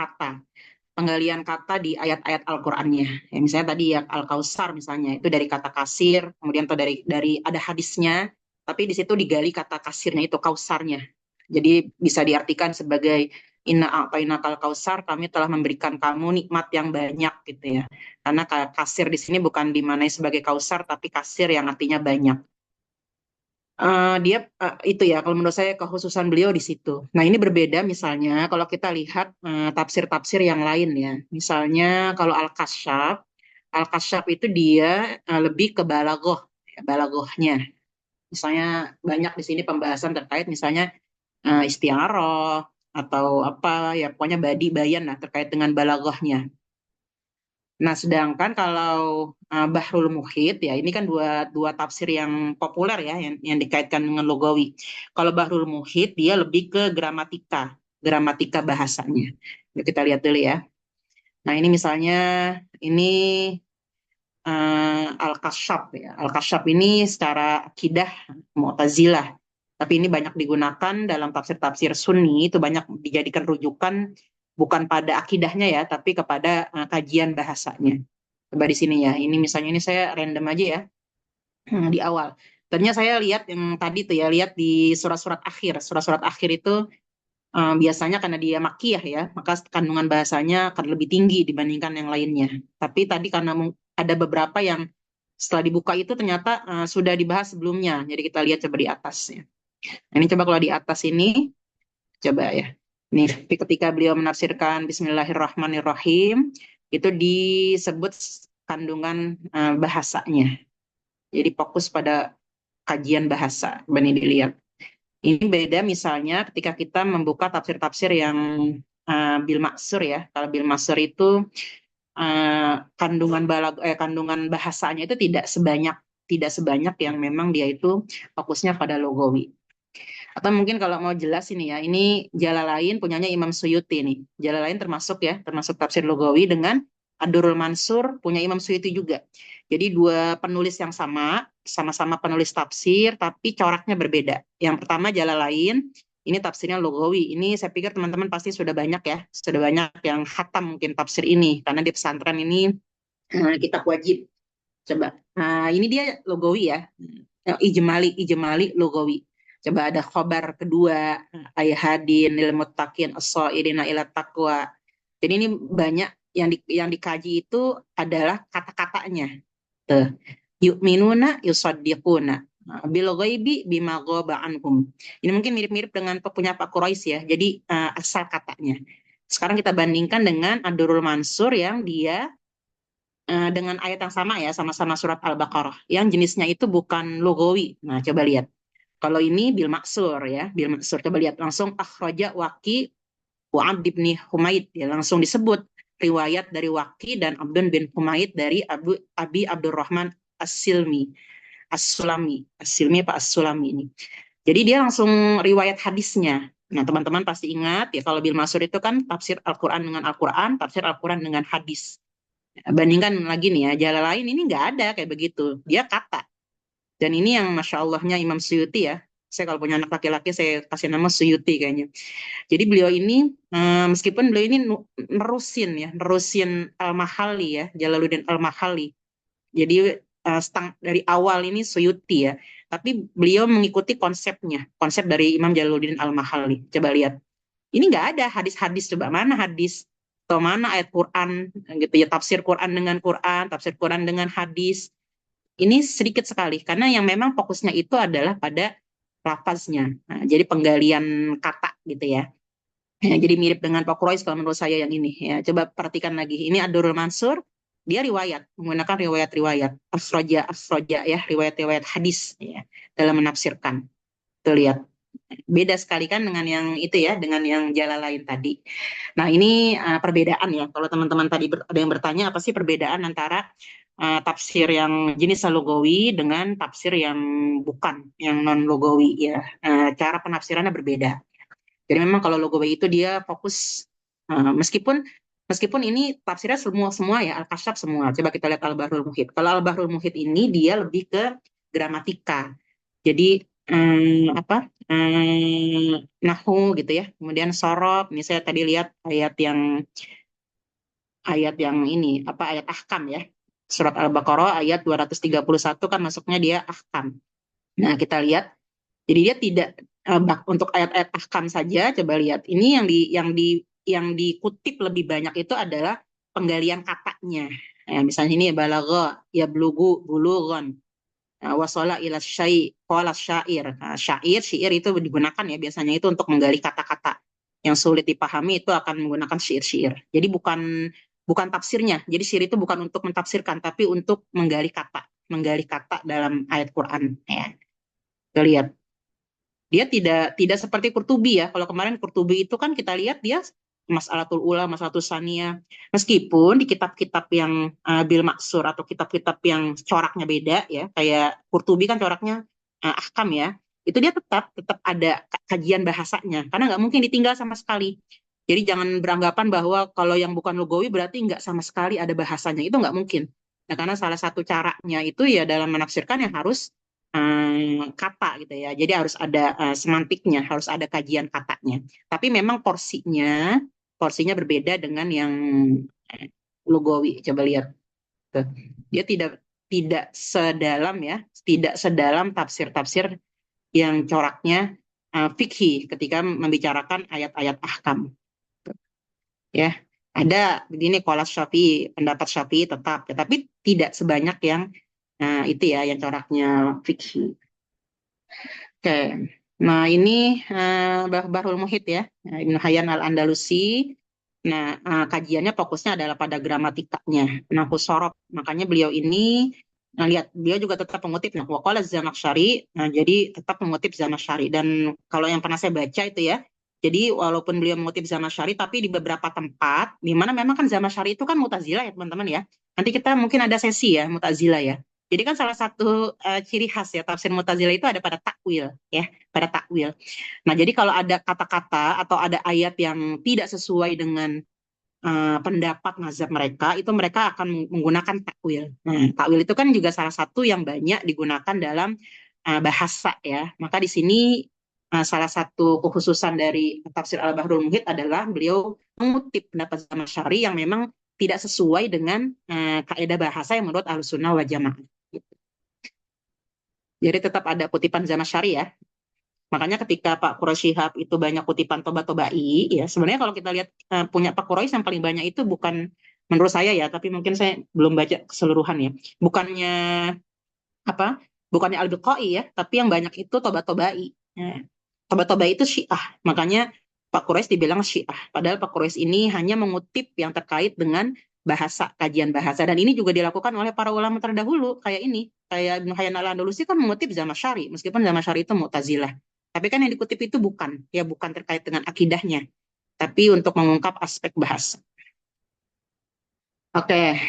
kata di ayat-ayat Al-Qur'annya. Ya, misalnya tadi ya Al-Kausar misalnya itu dari kata kasir, kemudian atau dari ada hadisnya, tapi di situ digali kata kasirnya itu kausarnya. Jadi bisa diartikan sebagai inna a'tainakal kausar, kami telah memberikan kamu nikmat yang banyak gitu ya. Karena kasir di sini bukan dimanai sebagai kausar tapi kasir yang artinya banyak. Dia itu ya kalau menurut saya kekhususan beliau di situ. Nah ini berbeda misalnya kalau kita lihat tafsir-tafsir yang lain ya. Misalnya kalau Al-Kasyaf itu dia lebih ke balagoh, ya, balagohnya. Misalnya banyak di sini pembahasan terkait misalnya istiaroh atau apa ya pokoknya badi bayan lah terkait dengan balagohnya. Nah, sedangkan kalau Bahrul Muhit ya ini kan dua tafsir yang populer ya yang dikaitkan dengan logawi. Kalau Bahrul Muhit dia lebih ke gramatika bahasanya. Yuk kita lihat dulu ya. Nah, ini misalnya ini Al-Kasyaf ya. Al-Kasyaf ini secara akidah Mu'tazilah. Tapi ini banyak digunakan dalam tafsir-tafsir Sunni itu banyak dijadikan rujukan bukan pada akidahnya ya, tapi kepada kajian bahasanya. Coba di sini ya. Ini misalnya ini saya random aja ya di awal. Ternyata saya lihat yang tadi tuh ya, lihat di surat-surat akhir. Surat-surat akhir itu biasanya karena dia makiyah ya, maka kandungan bahasanya akan lebih tinggi dibandingkan yang lainnya. Tapi tadi karena ada beberapa yang setelah dibuka itu ternyata sudah dibahas sebelumnya. Jadi kita lihat coba di atas ya. Nah, ini coba kalau di atas ini, coba ya. Nih, ketika beliau menafsirkan Bismillahirrahmanirrahim, itu disebut kandungan bahasanya. Jadi fokus pada kajian bahasa. Coba nih dilihat. Ini beda misalnya ketika kita membuka tafsir-tafsir yang bil maksur ya. Kalau bil maksur itu kandungan bahasanya itu tidak sebanyak yang memang dia itu fokusnya pada logawi. Atau mungkin kalau mau jelas ini ya, ini Jalalain punyanya Imam Suyuti nih. Jalalain termasuk tafsir logawi dengan Ad-Durrul Mansur punya Imam Suyuti juga. Jadi dua penulis yang sama-sama penulis tafsir, tapi coraknya berbeda. Yang pertama Jalalain, ini tafsirnya logawi. Ini saya pikir teman-teman pasti sudah banyak ya, sudah banyak yang khatam mungkin tafsir ini, karena di pesantren ini kitab wajib. Coba, ini dia logawi ya, ijmali logawi. Coba ada khobar kedua, ayhadin lil muttaqin as-shairina ila taqwa. Jadi ini banyak yang dikaji itu adalah kata-katanya. Tuh. Yu'minuna yusaddiquna bil ghaibi bima ghaba anhum. Ini mungkin mirip-mirip dengan punya Pak Quraisy ya. Jadi asal katanya. Sekarang kita bandingkan dengan Ad-Durrul Mansur yang dia dengan ayat yang sama ya, sama-sama surat Al-Baqarah. Yang jenisnya itu bukan logawi. Nah, coba lihat. Kalau ini bil maksur ya, bil maksur. Coba lihat langsung akhraja Waqi wa Abd bin Humaid ya, langsung disebut riwayat dari Waqi dan Abdun bin Humaid dari Abi Abdurrahman As-Silmi. As-Silmi apa As-Sulami ini. Jadi dia langsung riwayat hadisnya. Nah, teman-teman pasti ingat ya kalau bil maksur itu kan tafsir Al-Qur'an dengan Al-Qur'an, tafsir Al-Qur'an dengan hadis. Bandingkan lagi nih ya, Jalalain ini nggak ada kayak begitu. Dia kata. Dan ini yang Masya Allahnya Imam Suyuti ya, Saya kalau punya anak laki-laki saya kasih nama Suyuti kayaknya. Jadi beliau ini meskipun beliau ini nerusin Al-Mahalli ya, Jalaluddin Al-Mahalli. Jadi dari awal ini Suyuti ya, tapi beliau mengikuti konsep dari Imam Jalaluddin Al-Mahalli. Coba lihat, ini nggak ada hadis-hadis, coba mana hadis atau mana ayat Quran gitu ya, tafsir Quran dengan Quran, tafsir Quran dengan hadis. Ini sedikit sekali karena yang memang fokusnya itu adalah pada lafaznya. Nah, jadi penggalian kata gitu ya. Ya, jadi mirip dengan Pak Quraisy kalau menurut saya yang ini ya. Coba perhatikan lagi. Ini Ad-Durrul Mansur, dia menggunakan riwayat-riwayat afroja ya, riwayat-riwayat hadis ya dalam menafsirkan. Tuh lihat. Beda sekali kan dengan yang itu ya, dengan yang Jalalain tadi. Nah, ini perbedaan ya. Kalau teman-teman tadi ada yang bertanya apa sih perbedaan antara tafsir yang jenis logawi dengan tafsir yang bukan, yang non logawi ya. Cara penafsirannya berbeda. Jadi memang kalau logawi itu dia fokus meskipun ini tafsirnya semua ya Al-Kasyaf semua. Coba kita lihat Al-Bahrul Muhit. Kalau Al-Bahrul Muhit ini dia lebih ke gramatika. Jadi nahu gitu ya. Kemudian sorob. Ini saya tadi lihat ayat yang ini ayat ahkam ya. Surat Al-Baqarah ayat 231 kan masuknya dia ahkam. Nah, kita lihat. Jadi dia tidak untuk ayat-ayat ahkam saja, coba lihat. Ini yang dikutip lebih banyak itu adalah penggalian katanya. Misalnya ini ya balagha, ya bulughan, wasala ila syai, qala syair. Syair itu digunakan ya biasanya itu untuk menggali kata-kata yang sulit dipahami, itu akan menggunakan syair-syair. Jadi bukan tafsirnya. Jadi syair itu bukan untuk mentafsirkan, tapi untuk menggali kata dalam ayat Quran ya. Kita lihat. Dia tidak seperti Qurtubi ya. Kalau kemarin Qurtubi itu kan kita lihat dia Mas'alatul Ula, Mas'alatul Saniyah. Meskipun di kitab-kitab yang bil maksur atau kitab-kitab yang coraknya beda ya, kayak Qurtubi kan coraknya ahkam ya. Itu dia tetap ada kajian bahasanya karena nggak mungkin ditinggal sama sekali. Jadi jangan beranggapan bahwa kalau yang bukan lugawi berarti nggak sama sekali ada bahasanya. Itu nggak mungkin. Nah, karena salah satu caranya itu ya dalam menafsirkan yang harus kata gitu ya. Jadi harus ada semantiknya, harus ada kajian katanya. Tapi memang porsinya berbeda dengan yang lugawi. Coba lihat. Tuh. Dia tidak sedalam tafsir-tafsir yang coraknya fikih ketika membicarakan ayat-ayat ahkam. Ya, ada begini qolas Syafi'i, pendapat Syafi'i tetap, tetapi tidak sebanyak yang itu ya yang coraknya fikih. Oke. Nah, ini Bahrul Muhit ya, Ibnu Hayyan Al-Andalusi. Nah, kajiannya fokusnya adalah pada gramatikanya, nahwu sorob. Makanya beliau ini lihat beliau juga tetap mengutip waqala Zamakhsyari. Nah, jadi tetap mengutip Zamakhsyari. Dan kalau yang pernah saya baca itu ya, jadi walaupun beliau mengutip Zamakhsyari, tapi di beberapa tempat, di mana memang kan Zamakhsyari itu kan Mu'tazilah ya teman-teman ya. Nanti kita mungkin ada sesi ya Mu'tazilah ya. Jadi kan salah satu ciri khas ya tafsir Mu'tazilah itu ada pada takwil ya, pada takwil. Nah, jadi kalau ada kata-kata atau ada ayat yang tidak sesuai dengan pendapat mazhab mereka, itu mereka akan menggunakan takwil. Nah, takwil itu kan juga salah satu yang banyak digunakan dalam bahasa ya. Maka di sini salah satu kekhususan dari tafsir Al-Bahrul Muhit adalah beliau mengutip pendapat Zamakhsyari yang memang tidak sesuai dengan kaidah bahasa yang menurut Ahlussunnah wal Jamaah. Jadi tetap ada kutipan Zamakhsyari ya. Makanya ketika Pak Quraisy Shihab itu banyak kutipan Toba-Tobai, ya sebenarnya kalau kita lihat punya Pak Quraisy yang paling banyak itu bukan menurut saya ya, tapi mungkin saya belum baca keseluruhan ya. Bukannya Al-Biqai ya, tapi yang banyak itu Toba-Tobai. Ya. Toba-Tobai itu Syiah, makanya Pak Quraisy dibilang Syiah. Padahal Pak Quraisy ini hanya mengutip yang terkait dengan bahasa, kajian bahasa. Dan ini juga dilakukan oleh para ulama terdahulu, kayak Ibnu Hayyan Al-Andalusi kan mengutip Zamakhsyari, meskipun Zamakhsyari itu Mu'tazilah. Tapi kan yang dikutip itu bukan terkait dengan akidahnya, tapi untuk mengungkap aspek bahasa. Oke,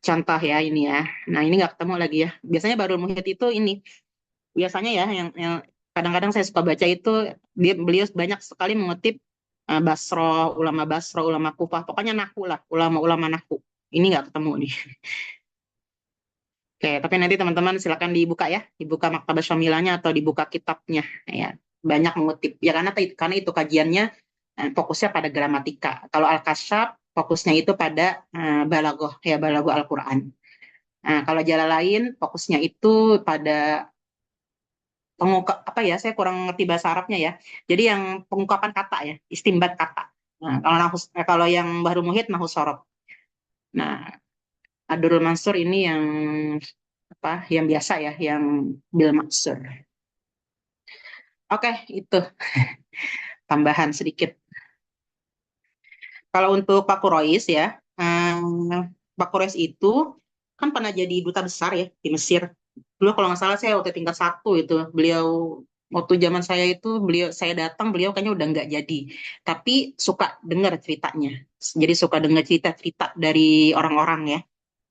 contoh ya ini ya. Nah, ini nggak ketemu lagi ya. Biasanya Bahrul Muhit itu ini. Biasanya ya yang kadang-kadang saya suka baca itu beliau banyak sekali mengutip Basro, ulama Kufah. Pokoknya nahwu lah, ulama-ulama nahwu. Ini nggak ketemu nih. Oke, tapi nanti teman-teman silakan dibuka ya, dibuka Maktabah Syamilahnya atau dibuka kitabnya ya. Banyak mengutip ya karena itu kajiannya fokusnya pada gramatika. Kalau Al-Kasyaf fokusnya itu pada balaghah ya, balaghah Al-Qur'an. Nah, kalau Jalalain fokusnya itu pada pengungkap apa ya, saya kurang ngerti bahasa Arabnya ya. Jadi yang pengungkapan kata ya, istimbat kata. Nah, kalau yang Bahru Muhit nahwu sorof. Nah, Ad-Durrul Mansur ini yang apa? Yang biasa ya, yang bil maksur. Oke, itu tambahan sedikit. Kalau untuk Pak Kurois ya, Pak Kurois itu kan pernah jadi duta besar ya di Mesir. Dulu kalau nggak salah saya waktu tingkat 1 itu, beliau waktu zaman saya itu saya datang beliau kayaknya udah nggak jadi. Tapi suka dengar ceritanya. Jadi suka dengar cerita-cerita dari orang-orang ya.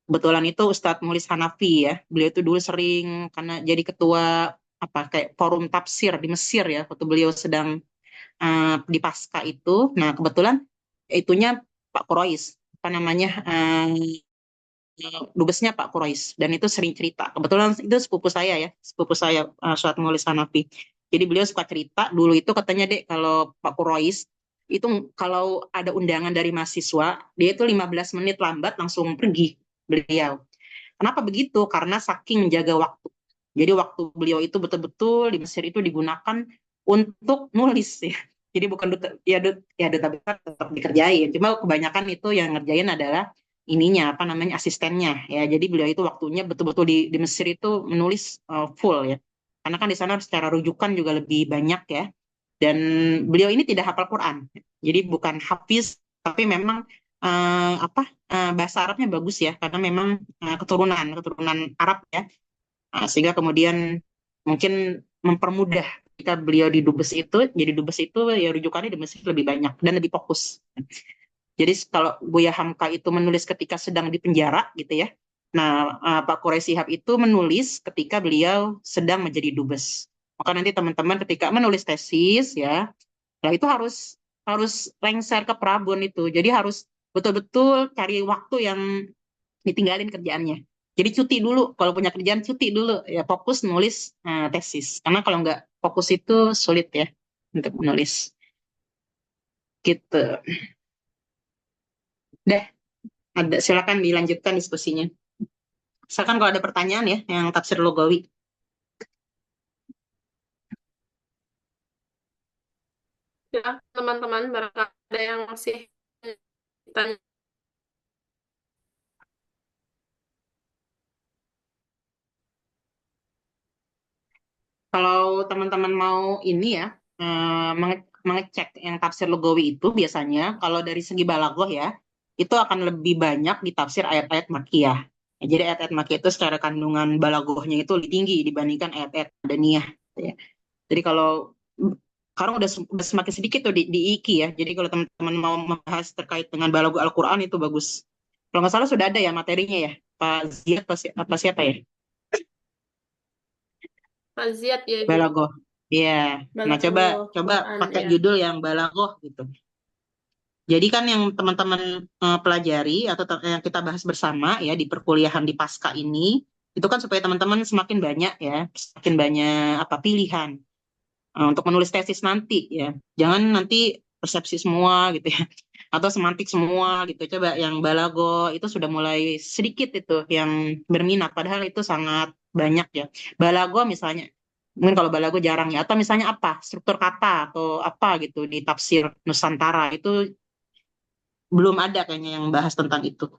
Kebetulan itu Ustadz Mulis Hanafi ya. Beliau itu dulu sering karena jadi ketua apa kayak forum tafsir di Mesir ya waktu beliau sedang di pasca itu. Nah, kebetulan itunya Pak Kurois, apa namanya, dubesnya Pak Kurois, dan itu sering cerita. Kebetulan itu sepupu saya ya, sepupu saya, Suat Mulis Hanafi. Jadi beliau suka cerita, dulu itu katanya dek, kalau Pak Kurois, itu kalau ada undangan dari mahasiswa, dia itu 15 menit lambat langsung pergi beliau. Kenapa begitu? Karena saking menjaga waktu. Jadi waktu beliau itu betul-betul di Mesir itu digunakan untuk nulis ya. Jadi bukan duta besar tetap dikerjain. Cuma kebanyakan itu yang ngerjain adalah ininya apa namanya asistennya ya. Jadi beliau itu waktunya betul-betul di Mesir itu menulis full ya. Karena kan di sana secara rujukan juga lebih banyak ya. Dan beliau ini tidak hafal Quran. Jadi bukan hafiz tapi memang bahasa Arabnya bagus ya karena memang keturunan Arab ya. Sehingga kemudian mungkin mempermudah ketika beliau di dubes itu, jadi dubes itu ya rujukannya di Mesir lebih banyak dan lebih fokus. Jadi kalau Buya Hamka itu menulis ketika sedang di penjara gitu ya. Nah, Pak Quraish Shihab itu menulis ketika beliau sedang menjadi dubes. Maka nanti teman-teman ketika menulis tesis ya, nah itu harus harus lengser ke Prabon itu. Jadi harus betul-betul cari waktu yang ditinggalin kerjaannya. Jadi cuti dulu, kalau punya kerjaan cuti dulu, ya fokus nulis tesis. Karena kalau nggak fokus itu sulit ya untuk menulis. Gitu. Deh, silakan dilanjutkan diskusinya. Misalkan kalau ada pertanyaan ya, yang tafsir logawi. Ya, teman-teman, barangkali ada yang masih tanya. Kalau teman-teman mau ini ya, mengecek yang tafsir logawi itu biasanya, kalau dari segi balaghah ya, itu akan lebih banyak di tafsir ayat-ayat makkiyah. Jadi ayat-ayat makkiyah itu secara kandungan balaghahnya itu lebih tinggi dibandingkan ayat-ayat madaniyah. Ya. Jadi kalau sekarang udah semakin sedikit tuh di IKI ya. Jadi kalau teman-teman mau membahas terkait dengan balaghah Al-Quran itu bagus. Kalau nggak salah sudah ada ya materinya ya, Pak Ziad apa siapa ya? Faziat ya, Ibu. Balaghah. Iya. Nah, coba Balaghah Quran, pakai ya. judul yang balaghah gitu. Jadi kan yang teman-teman pelajari atau yang kita bahas bersama ya di perkuliahan di Pasca ini, itu kan supaya teman-teman semakin banyak ya, semakin banyak apa pilihan untuk menulis tesis nanti ya. Jangan nanti persepsi semua gitu ya, atau semantik semua gitu. Coba yang balaghah itu sudah mulai sedikit itu yang berminat, padahal itu sangat banyak ya. Balaghah misalnya, mungkin kalau balaghah jarang ya, atau misalnya apa struktur kata atau apa gitu di tafsir Nusantara itu belum ada kayaknya yang bahas tentang itu.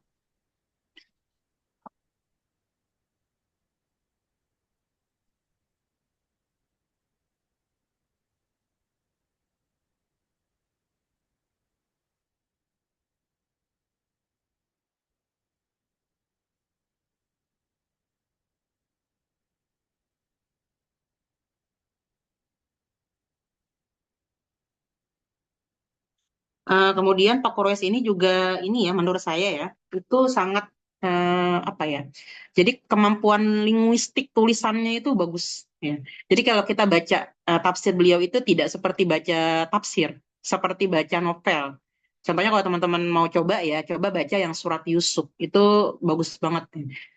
Kemudian Pak Kores ini juga ini ya menurut saya ya itu sangat apa ya. Jadi kemampuan linguistik tulisannya itu bagus ya. Jadi kalau kita baca tafsir beliau itu tidak seperti baca tafsir, seperti baca novel. Contohnya kalau teman-teman mau coba ya, coba baca yang surat Yusuf itu bagus banget.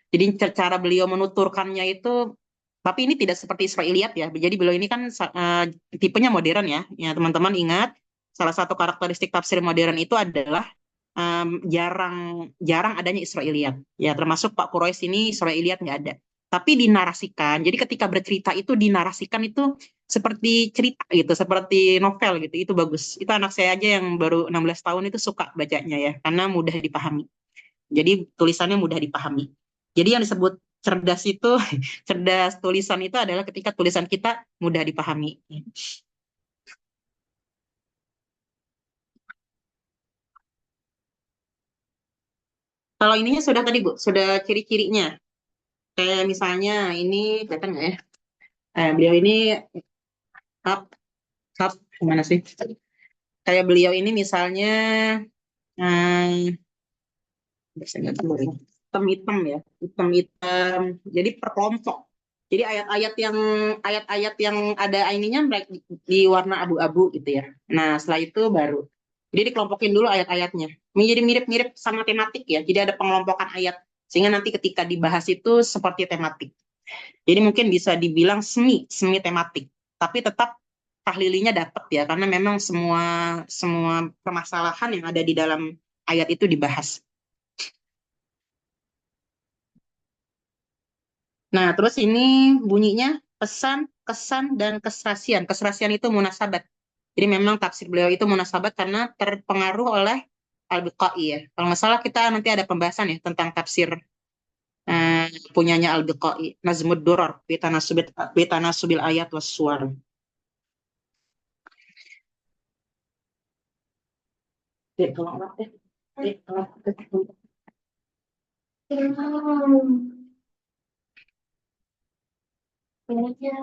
Jadi cara beliau menuturkannya itu, tapi ini tidak seperti Israiliyat ya. Jadi beliau ini kan tipenya modern ya. Ya teman-teman ingat, salah satu karakteristik tafsir modern itu adalah jarang jarang adanya Israiliyat. Ya termasuk Pak Quraisy ini Israiliyat nggak ada. Tapi dinarasikan. Jadi ketika bercerita itu dinarasikan itu seperti cerita gitu, seperti novel gitu. Itu bagus. Itu anak saya aja yang baru 16 tahun itu suka bacanya ya, karena mudah dipahami. Jadi tulisannya mudah dipahami. Jadi yang disebut cerdas itu, cerdas tulisan itu adalah ketika tulisan kita mudah dipahami. Kalau ininya sudah tadi Bu, sudah ciri-cirinya. Kayak misalnya ini kelihatan nggak ya? Beliau ini up, up, gimana sih? Kayak beliau ini misalnya hmm, hitam-hitam ya, hitam-hitam. Jadi per kelompok. Jadi ayat-ayat yang ada ininya di warna abu-abu gitu ya. Nah, setelah itu baru. Jadi dikelompokin dulu ayat-ayatnya. Menjadi mirip-mirip sama tematik ya. Jadi ada pengelompokan ayat. Sehingga nanti ketika dibahas itu seperti tematik. Jadi mungkin bisa dibilang semi tematik. Tapi tetap tahlilinya dapat ya. Karena memang semua permasalahan yang ada di dalam ayat itu dibahas. Nah, terus ini bunyinya pesan, kesan, dan keserasian. Keserasian itu munasabat. Jadi memang tafsir beliau itu munasabat karena terpengaruh oleh Al-Biqai ya. Kalau nggak salah kita nanti ada pembahasan ya tentang tafsir punyanya Al-Biqai. Nazmud Durar, Bitanasubil Ayat was Suwar. Tolong deh.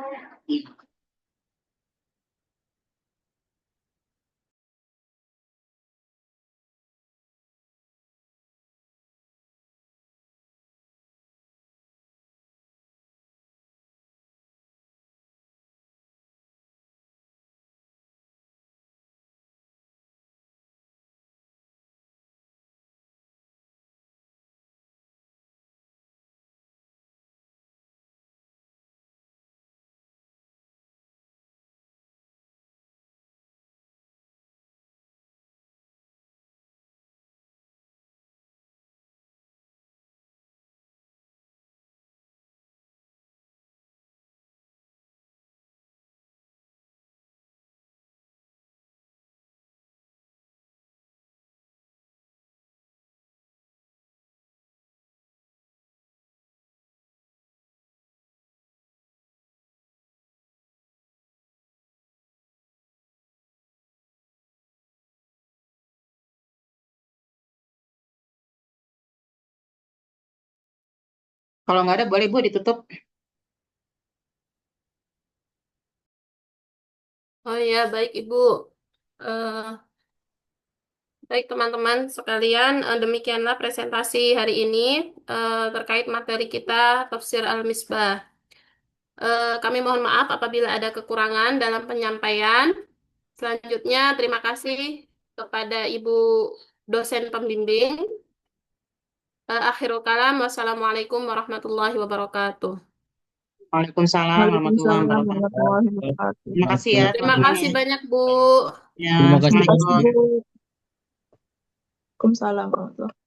Kalau nggak ada boleh Bu ditutup. Oh ya, baik Ibu. Eh, Baik teman-teman sekalian, demikianlah presentasi hari ini terkait materi kita Tafsir Al-Misbah. Kami mohon maaf apabila ada kekurangan dalam penyampaian. Selanjutnya, terima kasih kepada Ibu dosen pembimbing. Akhirul kalam, wassalamualaikum warahmatullahi wabarakatuh. Waalaikumsalam warahmatullahi Waalaikumsalam wabarakatuh. warahmatullahi wabarakatuh. Terima kasih ya Terima teman-teman kasih ya. banyak Bu. Ya, Terima kasih. Terima kasih, Assalamualaikum. Bu. Waalaikumsalam warahmatullahi wabarakatuh.